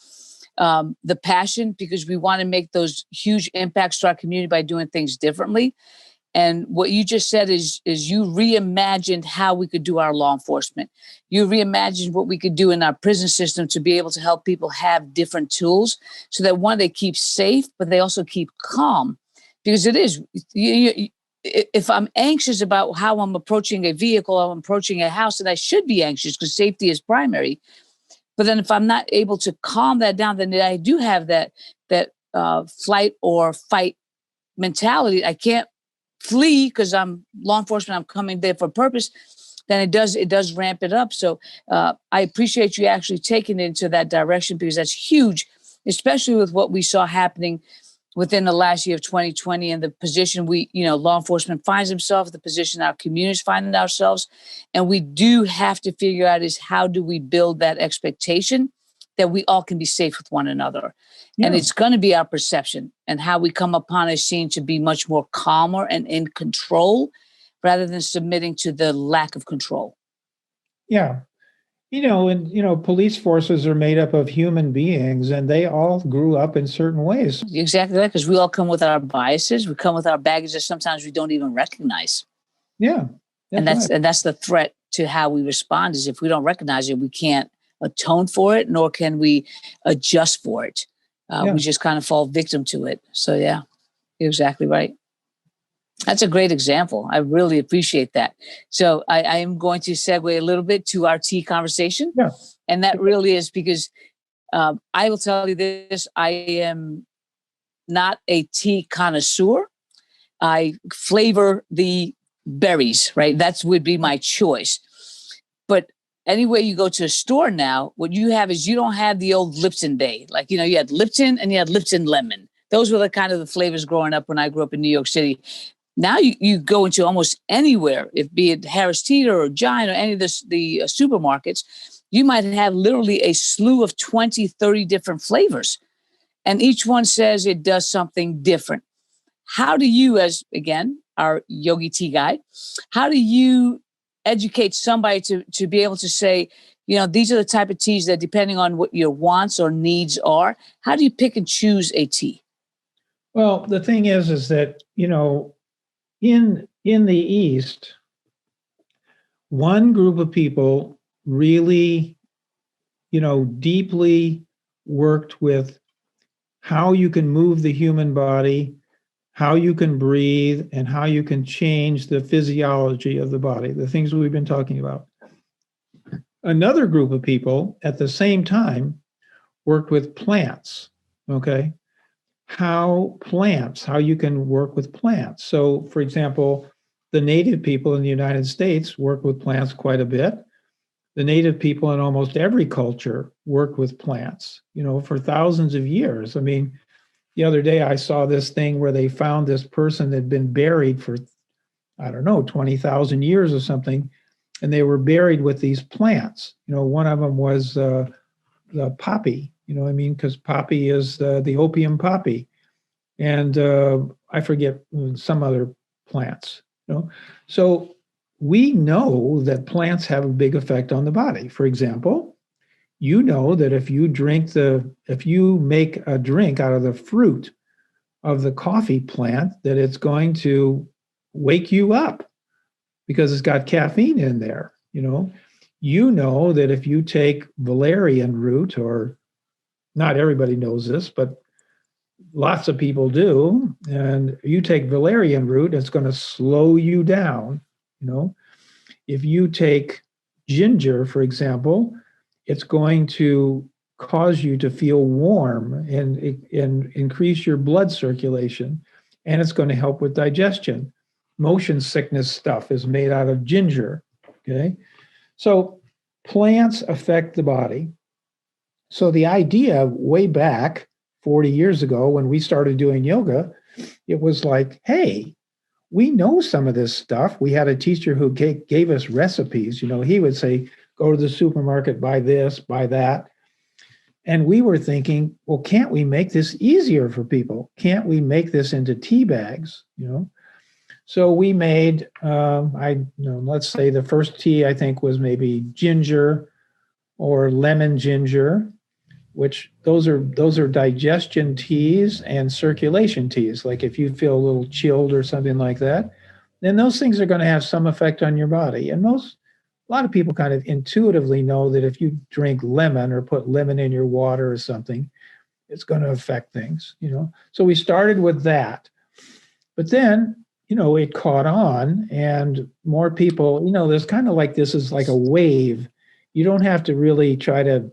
the passion, because we want to make those huge impacts to our community by doing things differently. And what you just said is you reimagined how we could do our law enforcement. You reimagined what we could do in our prison system to be able to help people have different tools so that, one, they keep safe, but they also keep calm. Because it is, if I'm anxious about how I'm approaching a vehicle, or I'm approaching a house, then I should be anxious because safety is primary. But then if I'm not able to calm that down, then I do have that flight or fight mentality. I can't flee because I'm law enforcement, I'm coming there for a purpose, then it does ramp it up. So I appreciate you actually taking it into that direction, because that's huge, especially with what we saw happening within the last year of 2020 and the position law enforcement finds themselves, the position our communities find ourselves. And we do have to figure out is how do we build that expectation that we all can be safe with one another. Yeah. And it's going to be our perception and how we come upon a scene to be much more calmer and in control rather than submitting to the lack of control. Yeah. Police forces are made up of human beings, and they all grew up in certain ways. Exactly that, because we all come with our biases. We come with our baggage that sometimes we don't even recognize. Yeah. That's the threat to how we respond, is if we don't recognize it, we can't atone for it, nor can we adjust for it. We just kind of fall victim to it. So yeah, you're exactly right. That's a great example. I really appreciate that. So I am going to segue a little bit to our tea conversation. Yeah. And that really is because I will tell you this, I am not a tea connoisseur. I flavor the berries, right? That would be my choice. But anyway, you go to a store now, what you have is you don't have the old Lipton Bay. Like, you had Lipton and you had Lipton Lemon. Those were the kind of the flavors growing up when I grew up in New York City. Now you go into almost anywhere, be it Harris Teeter or Giant or any of the supermarkets, you might have literally a slew of 20, 30 different flavors. And each one says it does something different. How do you, as, again, our yogi tea guy, how do you educate somebody to be able to say, these are the type of teas that, depending on what your wants or needs are, how do you pick and choose a tea? Well, the thing is that, in the East, one group of people really, deeply worked with how you can move the human body, how you can breathe, and how you can change the physiology of the body, the things we've been talking about. Another group of people at the same time worked with plants, okay? How you can work with plants. So, for example, the native people in the United States work with plants quite a bit. The native people in almost every culture work with plants, for thousands of years. I mean, the other day I saw this thing where they found this person that had been buried for, 20,000 years or something, and they were buried with these plants. One of them was the poppy, because poppy is the opium poppy. and I forget some other plants. So we know that plants have a big effect on the body. For example, you know that if you make a drink out of the fruit of the coffee plant, that it's going to wake you up because it's got caffeine in there. You know that if you take valerian root, or not everybody knows this, but lots of people do, and you take valerian root, it's going to slow you down. If you take ginger, for example, it's going to cause you to feel warm and increase your blood circulation, and it's going to help with digestion. Motion sickness stuff is made out of ginger. Okay, so plants affect the body. So the idea way back 40 years ago when we started doing yoga, it was like, hey, we know some of this stuff. We had a teacher who gave us recipes. He would say, go to the supermarket, buy this, buy that. And we were thinking, well, can't we make this easier for people? Can't we make this into tea bags? So we made, let's say the first tea I think was maybe ginger or lemon ginger, which those are digestion teas and circulation teas. Like if you feel a little chilled or something like that, then those things are going to have some effect on your body. And a lot of people kind of intuitively know that if you drink lemon or put lemon in your water or something, it's going to affect things, So we started with that. But then, it caught on, and more people, there's kind of like, this is like a wave. You don't have to really try to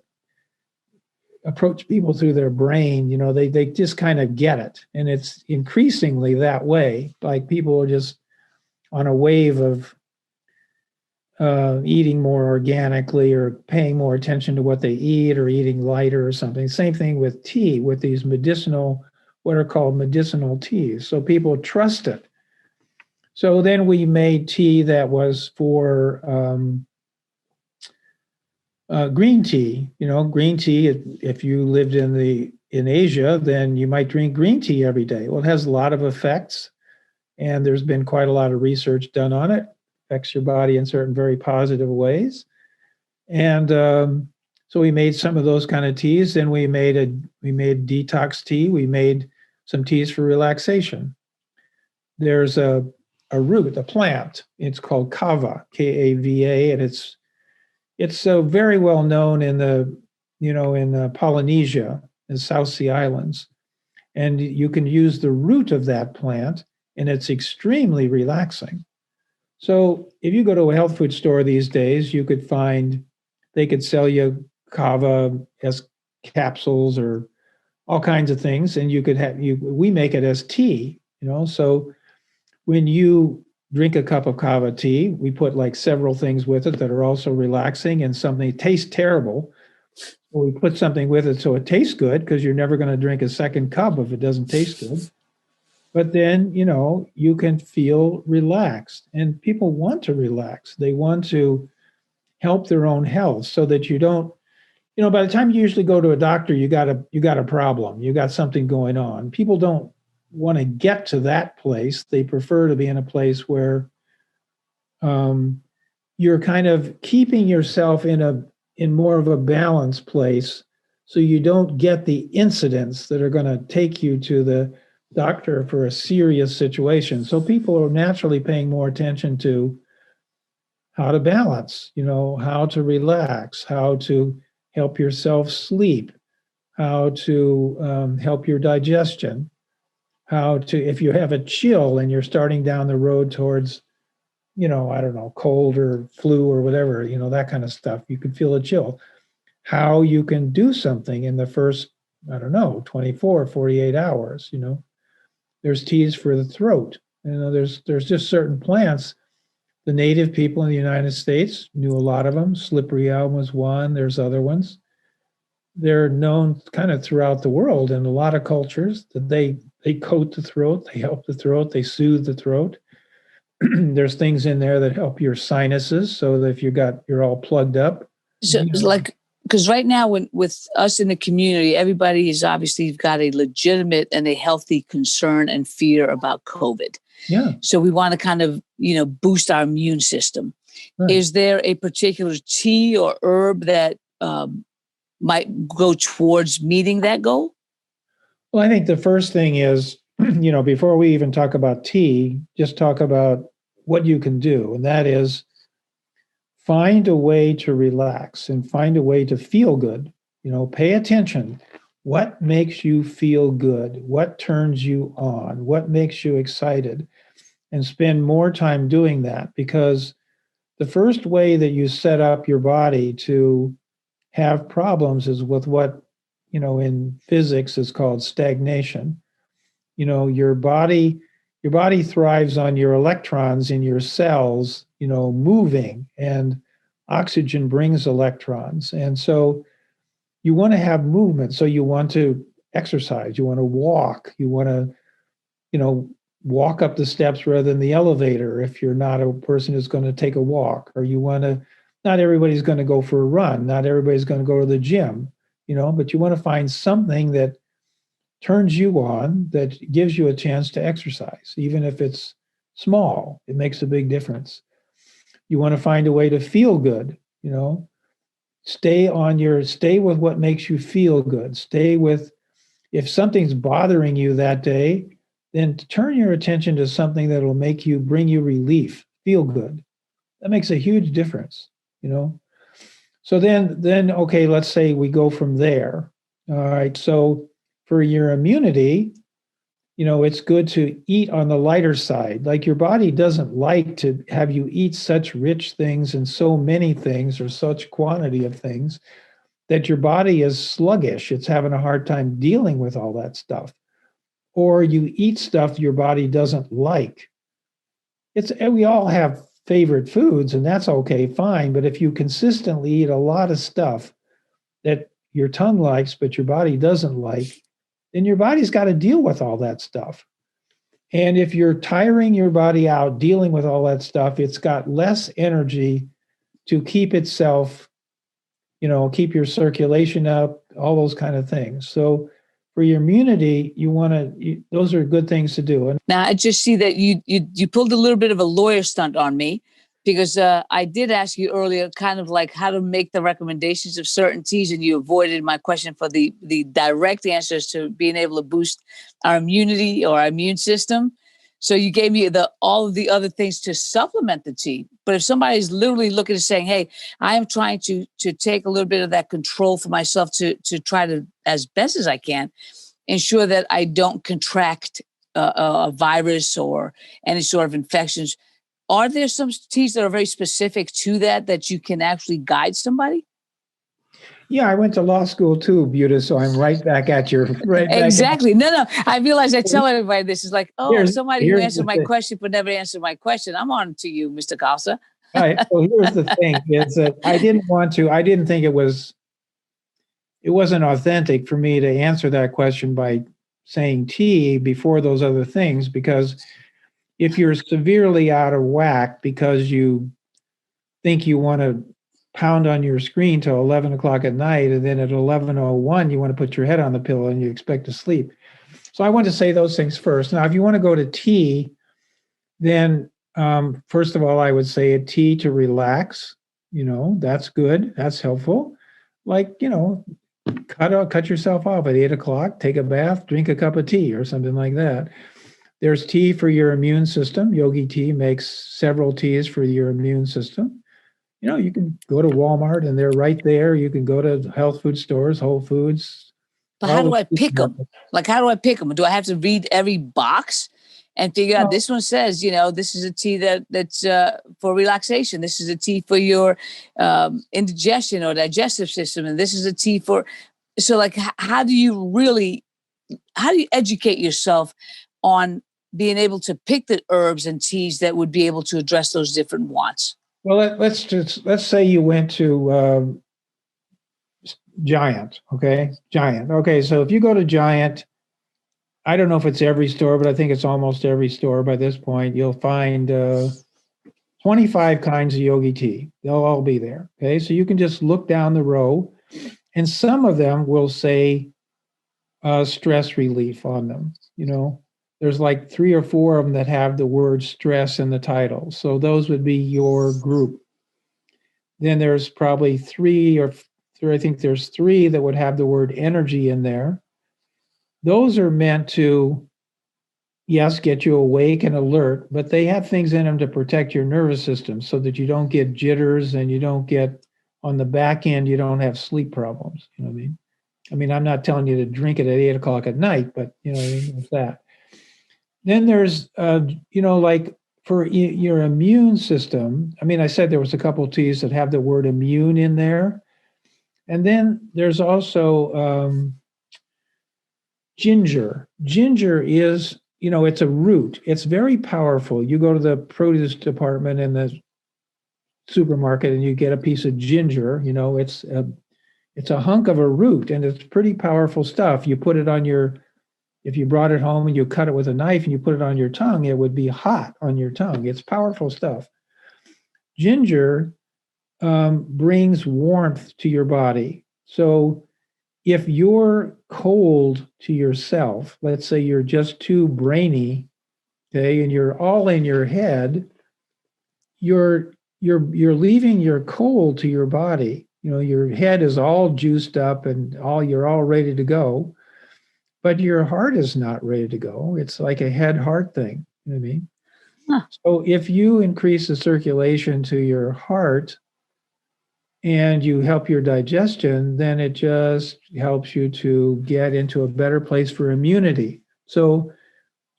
approach people through their brain. They just kind of get it. And it's increasingly that way. Like people are just on a wave of eating more organically or paying more attention to what they eat or eating lighter or something. Same thing with tea, with these what are called medicinal teas. So people trust it. So then we made tea that was for green tea. Green tea, if you lived in Asia, then you might drink green tea every day. Well, it has a lot of effects, and there's been quite a lot of research done on it. Affects your body in certain very positive ways. And so we made some of those kind of teas. Then we made detox tea. We made some teas for relaxation. There's a root, a plant. It's called kava, Kava, and it's very well known in Polynesia, in South Sea Islands. And you can use the root of that plant, and it's extremely relaxing. So if you go to a health food store these days, they could sell you kava as capsules or all kinds of things, and we make it as tea, So when you drink a cup of kava tea, we put like several things with it that are also relaxing, and something tastes terrible. We put something with it so it tastes good, because you're never going to drink a second cup if it doesn't taste good. But then, you can feel relaxed, and people want to relax. They want to help their own health so that you don't, by the time you usually go to a doctor, you got a problem. You got something going on. People don't want to get to that place. They prefer to be in a place where you're kind of keeping yourself in more of a balanced place, so you don't get the incidents that are going to take you to the doctor for a serious situation. So people are naturally paying more attention to how to balance, how to relax, how to help yourself sleep, how to help your digestion, if you have a chill and you're starting down the road towards, cold or flu or whatever, that kind of stuff, you can feel a chill. How you can do something in the first, 24, 48 hours, There's teas for the throat. There's just certain plants. The native people in the United States knew a lot of them. Slippery elm was one. There's other ones. They're known kind of throughout the world in a lot of cultures that they coat the throat, they help the throat, they soothe the throat. There's things in there that help your sinuses, so that if you're all plugged up. So, like because right now, with us in the community, everybody is obviously got a legitimate and a healthy concern and fear about COVID. Yeah. So we want to kind of, boost our immune system. Right. Is there a particular tea or herb that might go towards meeting that goal? Well, I think the first thing is, before we even talk about tea, just talk about what you can do. And that is find a way to relax and find a way to feel good. Pay attention. What makes you feel good? What turns you on? What makes you excited? And spend more time doing that, because the first way that you set up your body to have problems is with what, in physics is called stagnation. Your body thrives on your electrons in your cells, moving, and oxygen brings electrons. And so you want to have movement. So you want to exercise, you want to walk, you want to, walk up the steps rather than the elevator if you're not a person who's going to take a walk, or you want to, not everybody's going to go for a run, not everybody's going to go to the gym, but you want to find something that turns you on, that gives you a chance to exercise. Even if it's small, it makes a big difference. You want to find a way to feel good, stay with what makes you feel good. Stay with, if something's bothering you that day, then turn your attention to something that will bring you relief, feel good. That makes a huge difference, So then, okay, let's say we go from there. All right, so for your immunity, it's good to eat on the lighter side. Like, your body doesn't like to have you eat such rich things and so many things, or such quantity of things, that your body is sluggish. It's having a hard time dealing with all that stuff. Or you eat stuff your body doesn't like. We all have favorite foods, and that's okay, fine. But if you consistently eat a lot of stuff that your tongue likes, but your body doesn't like, then your body's got to deal with all that stuff. And if you're tiring your body out dealing with all that stuff, it's got less energy to keep itself, keep your circulation up, all those kind of things. So for your immunity, those are good things to do. Now, I just see that you pulled a little bit of a lawyer stunt on me, because I did ask you earlier kind of like how to make the recommendations of certain teas, and you avoided my question for the direct answers to being able to boost our immunity or our immune system. So you gave me all of the other things to supplement the tea. But if somebody's literally looking at saying, hey, I am trying to take a little bit of that control for myself to try to, as best as I can, ensure that I don't contract a virus or any sort of infections, are there some teas that are very specific to that you can actually guide somebody? Yeah, I went to law school too, Buta, so I'm right back at your exactly. No. I realize I tell everybody this is like, somebody who answered my question but never answered my question. I'm on to you, Mr. Khalsa. All right. So here's the thing: is that I didn't think it wasn't authentic for me to answer that question by saying tea before those other things, because if you're severely out of whack because you think you want to pound on your screen till 11 o'clock at night, and then at 11:01 you want to put your head on the pillow and you expect to sleep. So I want to say those things first. Now, if you want to go to tea, then first of all, I would say a tea to relax. That's good. That's helpful. Like, cut yourself off at 8 o'clock, take a bath, drink a cup of tea or something like that. There's tea for your immune system. Yogi Tea makes several teas for your immune system. You can go to Walmart and they're right there. You can go to health food stores, Whole Foods. But how do I pick them? Like, how do I pick them? Do I have to read every box and figure out this one says, this is a tea that's for relaxation. This is a tea for your indigestion or digestive system. And this is a tea for, so like, how do you educate yourself on being able to pick the herbs and teas that would be able to address those different wants? Well, let's say you went to Giant, okay? Giant. Okay, so if you go to Giant, I don't know if it's every store, but I think it's almost every store by this point, you'll find 25 kinds of Yogi tea. They'll all be there, okay? So you can just look down the row And some of them will say stress relief on them. There's like 3 or 4 of them that have the word stress in the title. So those would be your group. Then there's probably 3 or I think there's 3 that would have the word energy in there. Those are meant to, yes, get you awake and alert, but they have things in them to protect your nervous system so that you don't get jitters and you don't get, on the back end, you don't have sleep problems. You know what I mean? I mean, I'm not telling you to drink it at 8 o'clock at night, but you know what I mean? It's that. Then there's, like for your immune system, I mean, I said there was a couple of teas that have the word immune in there. And then there's also ginger. Ginger is, it's a root. It's very powerful. You go to the produce department in the supermarket and you get a piece of ginger. It's a hunk of a root and it's pretty powerful stuff. You put it on if you brought it home and you cut it with a knife and you put it on your tongue, it would be hot on your tongue. It's powerful stuff. Ginger brings warmth to your body. So if you're cold to yourself, let's say you're just too brainy, okay, and you're all in your head, you're leaving your cold to your body. Your head is all juiced up and you're all ready to go, but your heart is not ready to go. It's like a head-heart thing. You know what I mean? Huh. So if you increase the circulation to your heart and you help your digestion, then it just helps you to get into a better place for immunity. So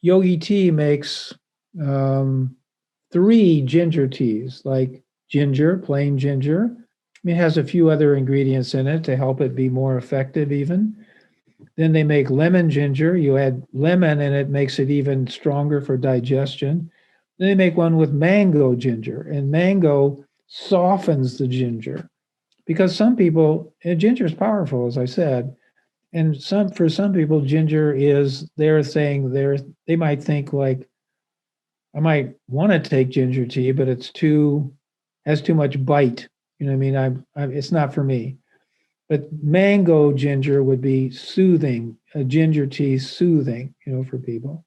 Yogi Tea makes 3 ginger teas, like ginger, plain ginger. I mean, it has a few other ingredients in it to help it be more effective even. Then they make lemon ginger. You add lemon and it makes it even stronger for digestion. Then they make one with mango ginger, and mango softens the ginger. Because some people, and ginger is powerful, as I said, and for some people, ginger is, they might think like, I might want to take ginger tea, but has too much bite. You know what I mean? It's not for me. But mango ginger would be soothing, a ginger tea soothing, for people.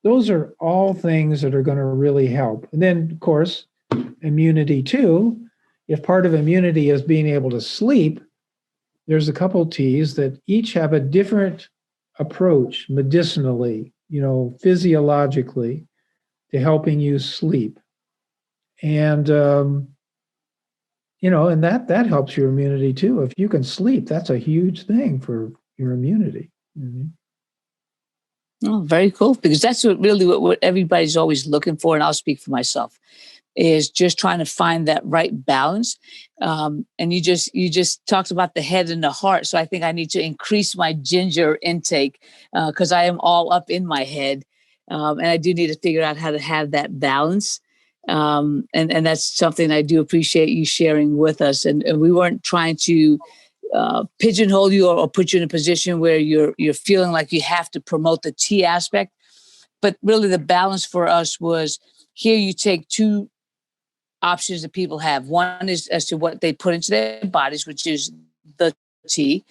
Those are all things that are going to really help. And then, of course, immunity too. If part of immunity is being able to sleep, there's a couple teas that each have a different approach medicinally, physiologically, to helping you sleep. And, and that helps your immunity too. If you can sleep, that's a huge thing for your immunity. Mm-hmm. Oh, very cool. Because that's what everybody's always looking for. And I'll speak for myself, is just trying to find that right balance. And you just talked about the head and the heart. So I think I need to increase my ginger intake because I am all up in my head. And I do need to figure out how to have that balance. And that's something I do appreciate you sharing with us. And we weren't trying to pigeonhole you or put you in a position where you're feeling like you have to promote the tea aspect. But really the balance for us was, here you take 2 options that people have. One is as to what they put into their bodies, which is the tea,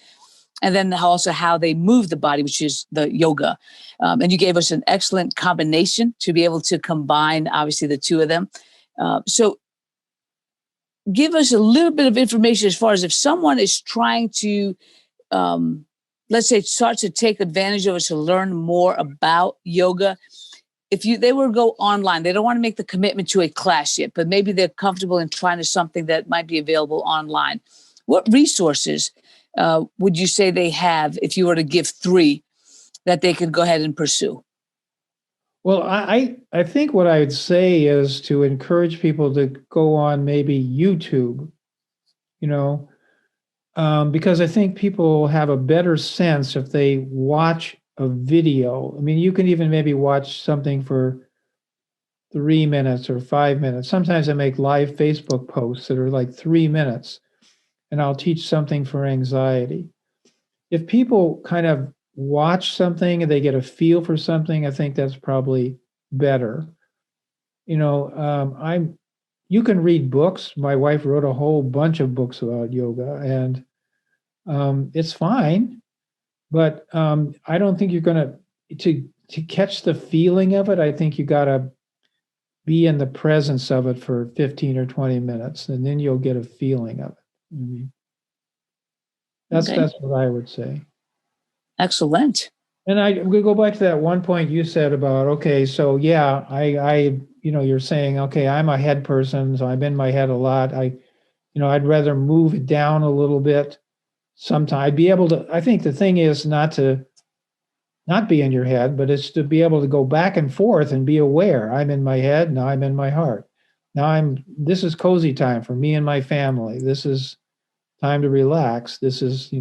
and then also how they move the body, which is the yoga. And you gave us an excellent combination to be able to combine, obviously, the 2 of them. So give us a little bit of information as far as if someone is trying to, let's say, start to take advantage of it to learn more about yoga. If they were to go online, they don't want to make the commitment to a class yet, but maybe they're comfortable in trying to something that might be available online. What resources would you say they have if you were to give 3 that they could go ahead and pursue? Well, I think what I would say is to encourage people to go on maybe YouTube, because I think people have a better sense if they watch a video. I mean, you can even maybe watch something for 3 minutes or 5 minutes. Sometimes I make live Facebook posts that are like 3 minutes, and I'll teach something for anxiety. If people kind of watch something and they get a feel for something, I think that's probably better. You can read books. My wife wrote a whole bunch of books about yoga, and It's fine, but I don't think you're going to catch the feeling of it. I think you got to be in the presence of it for 15 or 20 minutes, and then you'll get a feeling of it. Mm-hmm. That's what I would say. Excellent. And we go back to that one point you said about, okay, so yeah, I you're saying, okay, I'm a head person, so I'm in my head a lot. I'd rather move it down a little bit. Sometimes I'd be able to, I think the thing is not be in your head, but it's to be able to go back and forth and be aware. I'm in my head, now I'm in my heart. This is cozy time for me and my family. This is time to relax. This is,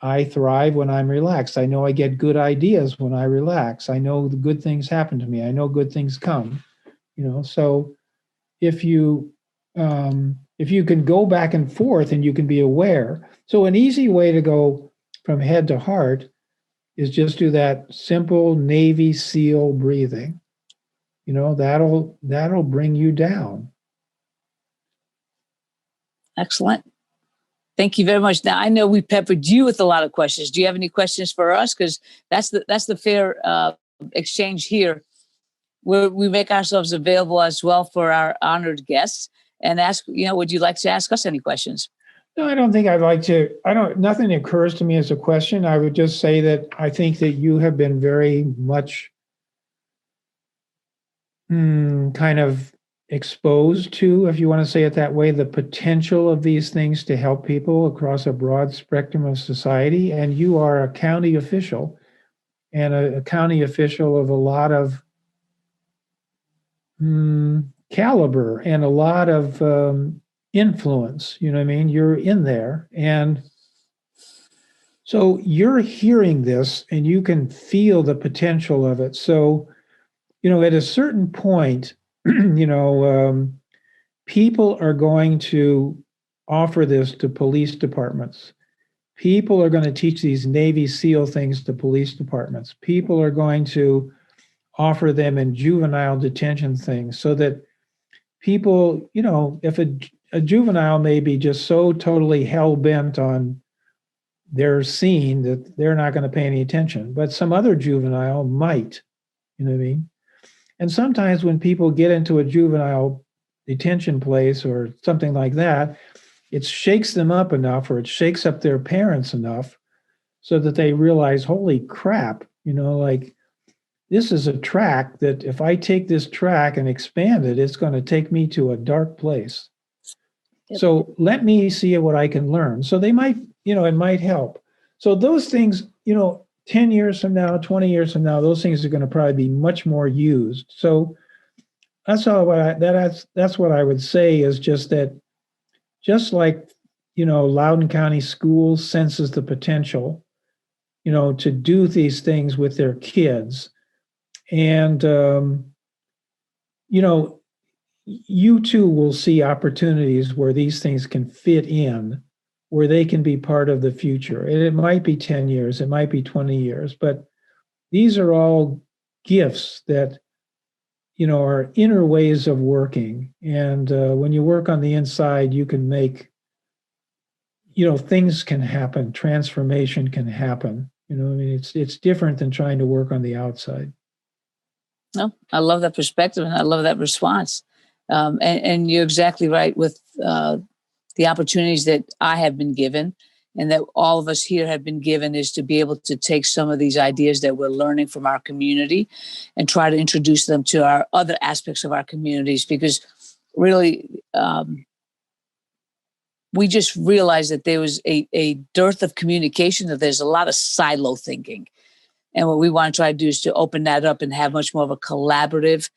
I thrive when I'm relaxed. I know I get good ideas when I relax. I know the good things happen to me. I know good things come, so if you can go back and forth and you can be aware. So an easy way to go from head to heart is just do that simple Navy SEAL breathing. That'll bring you down. Excellent. Thank you very much. Now, I know we peppered you with a lot of questions. Do you have any questions for us? Because that's the fair exchange here, where we make ourselves available as well for our honored guests and ask, would you like to ask us any questions? No, I don't think I'd like to. Nothing occurs to me as a question. I would just say that I think that you have been very much kind of exposed to, if you want to say it that way, the potential of these things to help people across a broad spectrum of society. And you are a county official, and a county official of a lot of caliber and a lot of influence. You know what I mean? You're in there. And so you're hearing this and you can feel the potential of it. So, at a certain point, people are going to offer this to police departments. People are going to teach these Navy SEAL things to police departments. People are going to offer them in juvenile detention things so that people, if a juvenile may be just so totally hell-bent on their scene that they're not going to pay any attention, but some other juvenile might, you know what I mean? And sometimes when people get into a juvenile detention place or something like that, it shakes them up enough, or it shakes up their parents enough so that they realize, holy crap, this is a track that if I take this track and expand it, it's going to take me to a dark place. Yep. So let me see what I can learn. So they might, it might help. So those things, 10 years from now, 20 years from now, those things are going to probably be much more used. So that's all that's what I would say, is just that, just like, Loudoun County Schools senses the potential, to do these things with their kids. And, you too will see opportunities where these things can fit in, where they can be part of the future. And it might be 10 years, it might be 20 years, but these are all gifts that, are inner ways of working. And when you work on the inside, you can make, things can happen, transformation can happen. It's different than trying to work on the outside. No, I love that perspective, and I love that response. And you're exactly right with the opportunities that I have been given, and that all of us here have been given, is to be able to take some of these ideas that we're learning from our community and try to introduce them to our other aspects of our communities. Because really, we just realized that there was a dearth of communication, that there's a lot of silo thinking. And what we want to try to do is to open that up and have much more of a collaborative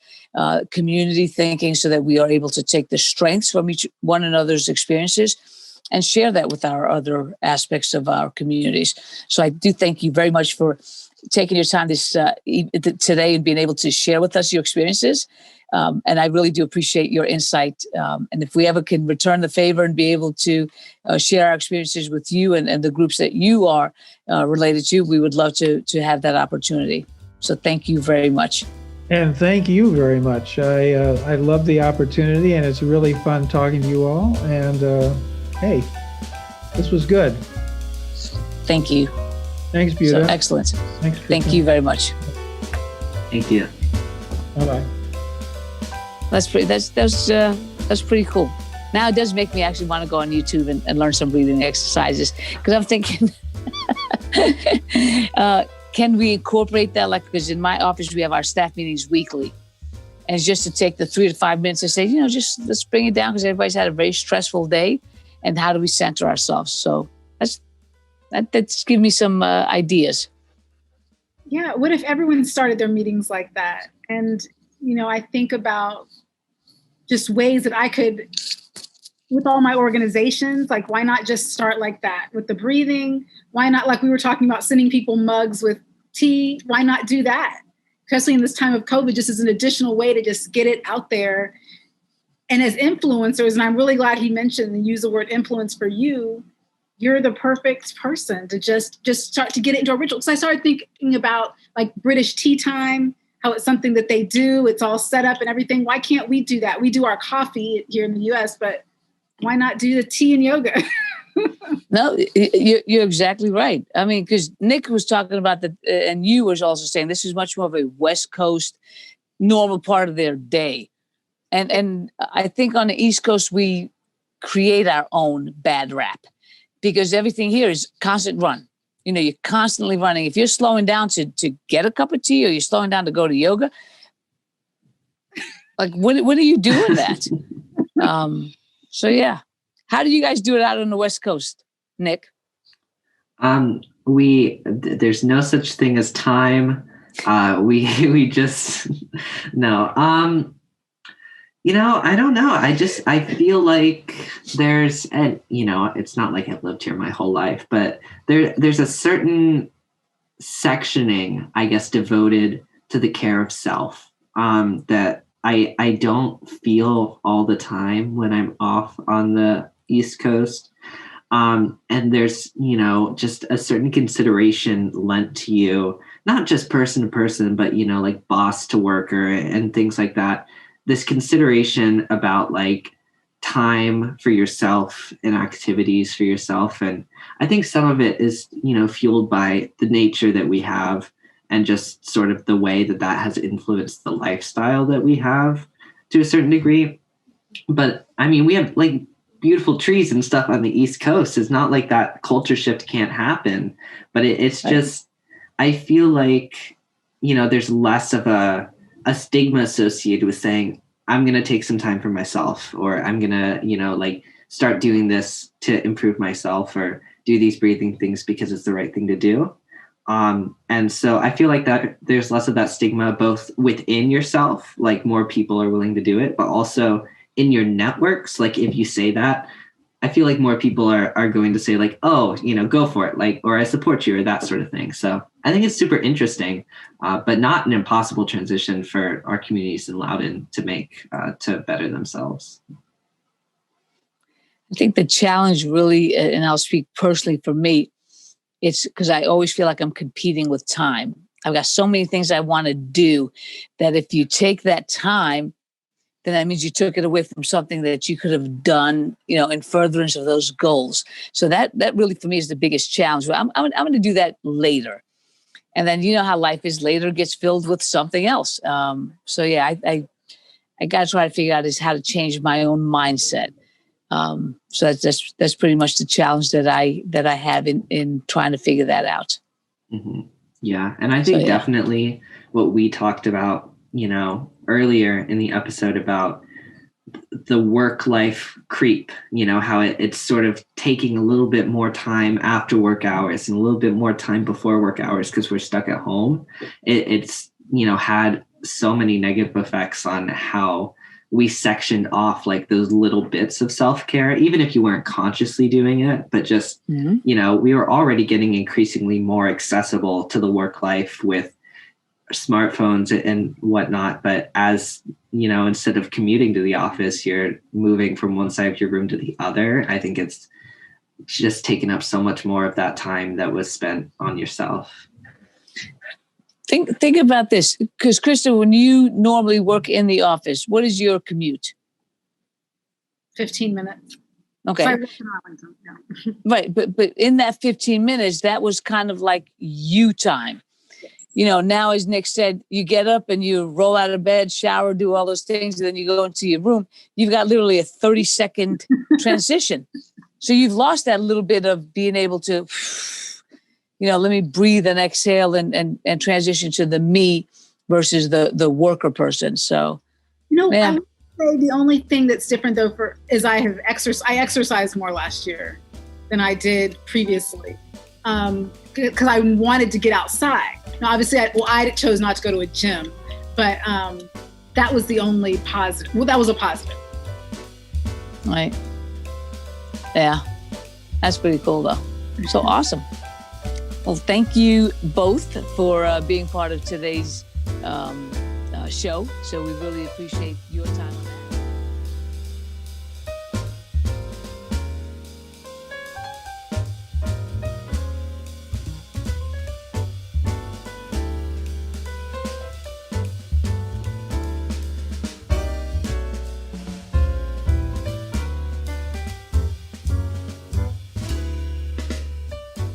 community thinking, so that we are able to take the strengths from one another's experiences and share that with our other aspects of our communities. So I do thank you very much for taking your time today and being able to share with us your experiences. And I really do appreciate your insight. And if we ever can return the favor and be able to share our experiences with you and the groups that you are related to, we would love to have that opportunity. So thank you very much. And thank you very much. I love the opportunity, and it's really fun talking to you all. And hey, This was good. Thank you. Thanks, So Buta. excellent. Thanks. Thank you very much. Thank you. Bye-bye. That's pretty cool. Now it does make me actually want to go on YouTube and learn some breathing exercises, because I'm thinking, can we incorporate that? Like, because in my office, we have our staff meetings weekly. And it's just to take the 3 to 5 minutes and say, just let's bring it down, because everybody's had a very stressful day. And how do we center ourselves? So that's give me some ideas. Yeah. What if everyone started their meetings like that? And, I think about just ways that I could, with all my organizations, like, why not just start like that with the breathing? Why not, like we were talking about, sending people mugs with tea? Why not do that? Especially in this time of COVID, just as an additional way to just get it out there. And as influencers, and I'm really glad he mentioned and used the word influence for you, you're the perfect person to just start to get it into a ritual. Because I started thinking about like British tea time, how it's something that they do. It's all set up and everything. Why can't we do that? We do our coffee here in the US, but why not do the tea and yoga? No, you're exactly right. I mean, because Nick was talking about that, and you was also saying this is much more of a West Coast normal part of their day. And I think on the East Coast, we create our own bad rap, because everything here is constant run. You're constantly running. If you're slowing down to get a cup of tea, or you're slowing down to go to yoga, like what are you doing that? So yeah. How do you guys do it out on the West Coast, Nick? There's no such thing as time. We just, no. I don't know. I feel like there's, and it's not like I've lived here my whole life, but there's a certain sectioning, I guess, devoted to the care of self, that I don't feel all the time when I'm off on the East Coast. And there's, just a certain consideration lent to you, not just person to person, but, like boss to worker and things like that. This consideration about like time for yourself and activities for yourself. And I think some of it is, fueled by the nature that we have, and just sort of the way that has influenced the lifestyle that we have to a certain degree. But I mean, we have like beautiful trees and stuff on the East Coast. It's not like that culture shift can't happen, but it's just, I feel like, there's less of a stigma associated with saying, I'm going to take some time for myself, or I'm going to, like start doing this to improve myself, or do these breathing things because it's the right thing to do. And so I feel like that there's less of that stigma, both within yourself, like more people are willing to do it, but also in your networks. Like if you say that, I feel like more people are going to say like, oh, go for it, like, or I support you, or that sort of thing. So I think it's super interesting, but not an impossible transition for our communities in Loudoun to make, to better themselves. I think the challenge really, and I'll speak personally for me, it's because I always feel like I'm competing with time. I've got so many things I want to do that if you take that time, then that means you took it away from something that you could have done, in furtherance of those goals. So that really for me is the biggest challenge. I'm going to do that later. And then how life is, later gets filled with something else. So yeah, I got to try to figure out is how to change my own mindset. So that's pretty much the challenge that I have in trying to figure that out. Mm-hmm. Yeah. And I think definitely what we talked about, earlier in the episode about the work-life creep, how it's sort of taking a little bit more time after work hours and a little bit more time before work hours because we're stuck at home. It's had so many negative effects on how we sectioned off like those little bits of self-care, even if you weren't consciously doing it, but just, we were already getting increasingly more accessible to the work life with smartphones and whatnot. But as instead of commuting to the office, you're moving from one side of your room to the other. I think it's just taken up so much more of that time that was spent on yourself. Think about this, because Krysta, when you normally work in the office, what is your commute? 15 minutes. Okay. If I lived in Arlington, yeah. Right. But in that 15 minutes, that was kind of like you time. You know, now, as Nick said, you get up and you roll out of bed, shower, do all those things, and then you go into your room. You've got literally a 30-second transition. So you've lost that little bit of being able to, you know, let me breathe and exhale and transition to the me versus the worker person. So, You know, yeah. I would say the only thing that's different though is I exercised more last year than I did previously. Because I wanted to get outside. Now, obviously, I chose not to go to a gym, but that was the only positive. Well, that was a positive. Right. Yeah. That's pretty cool, though. So awesome. Well, thank you both for being part of today's show. So we really appreciate your time.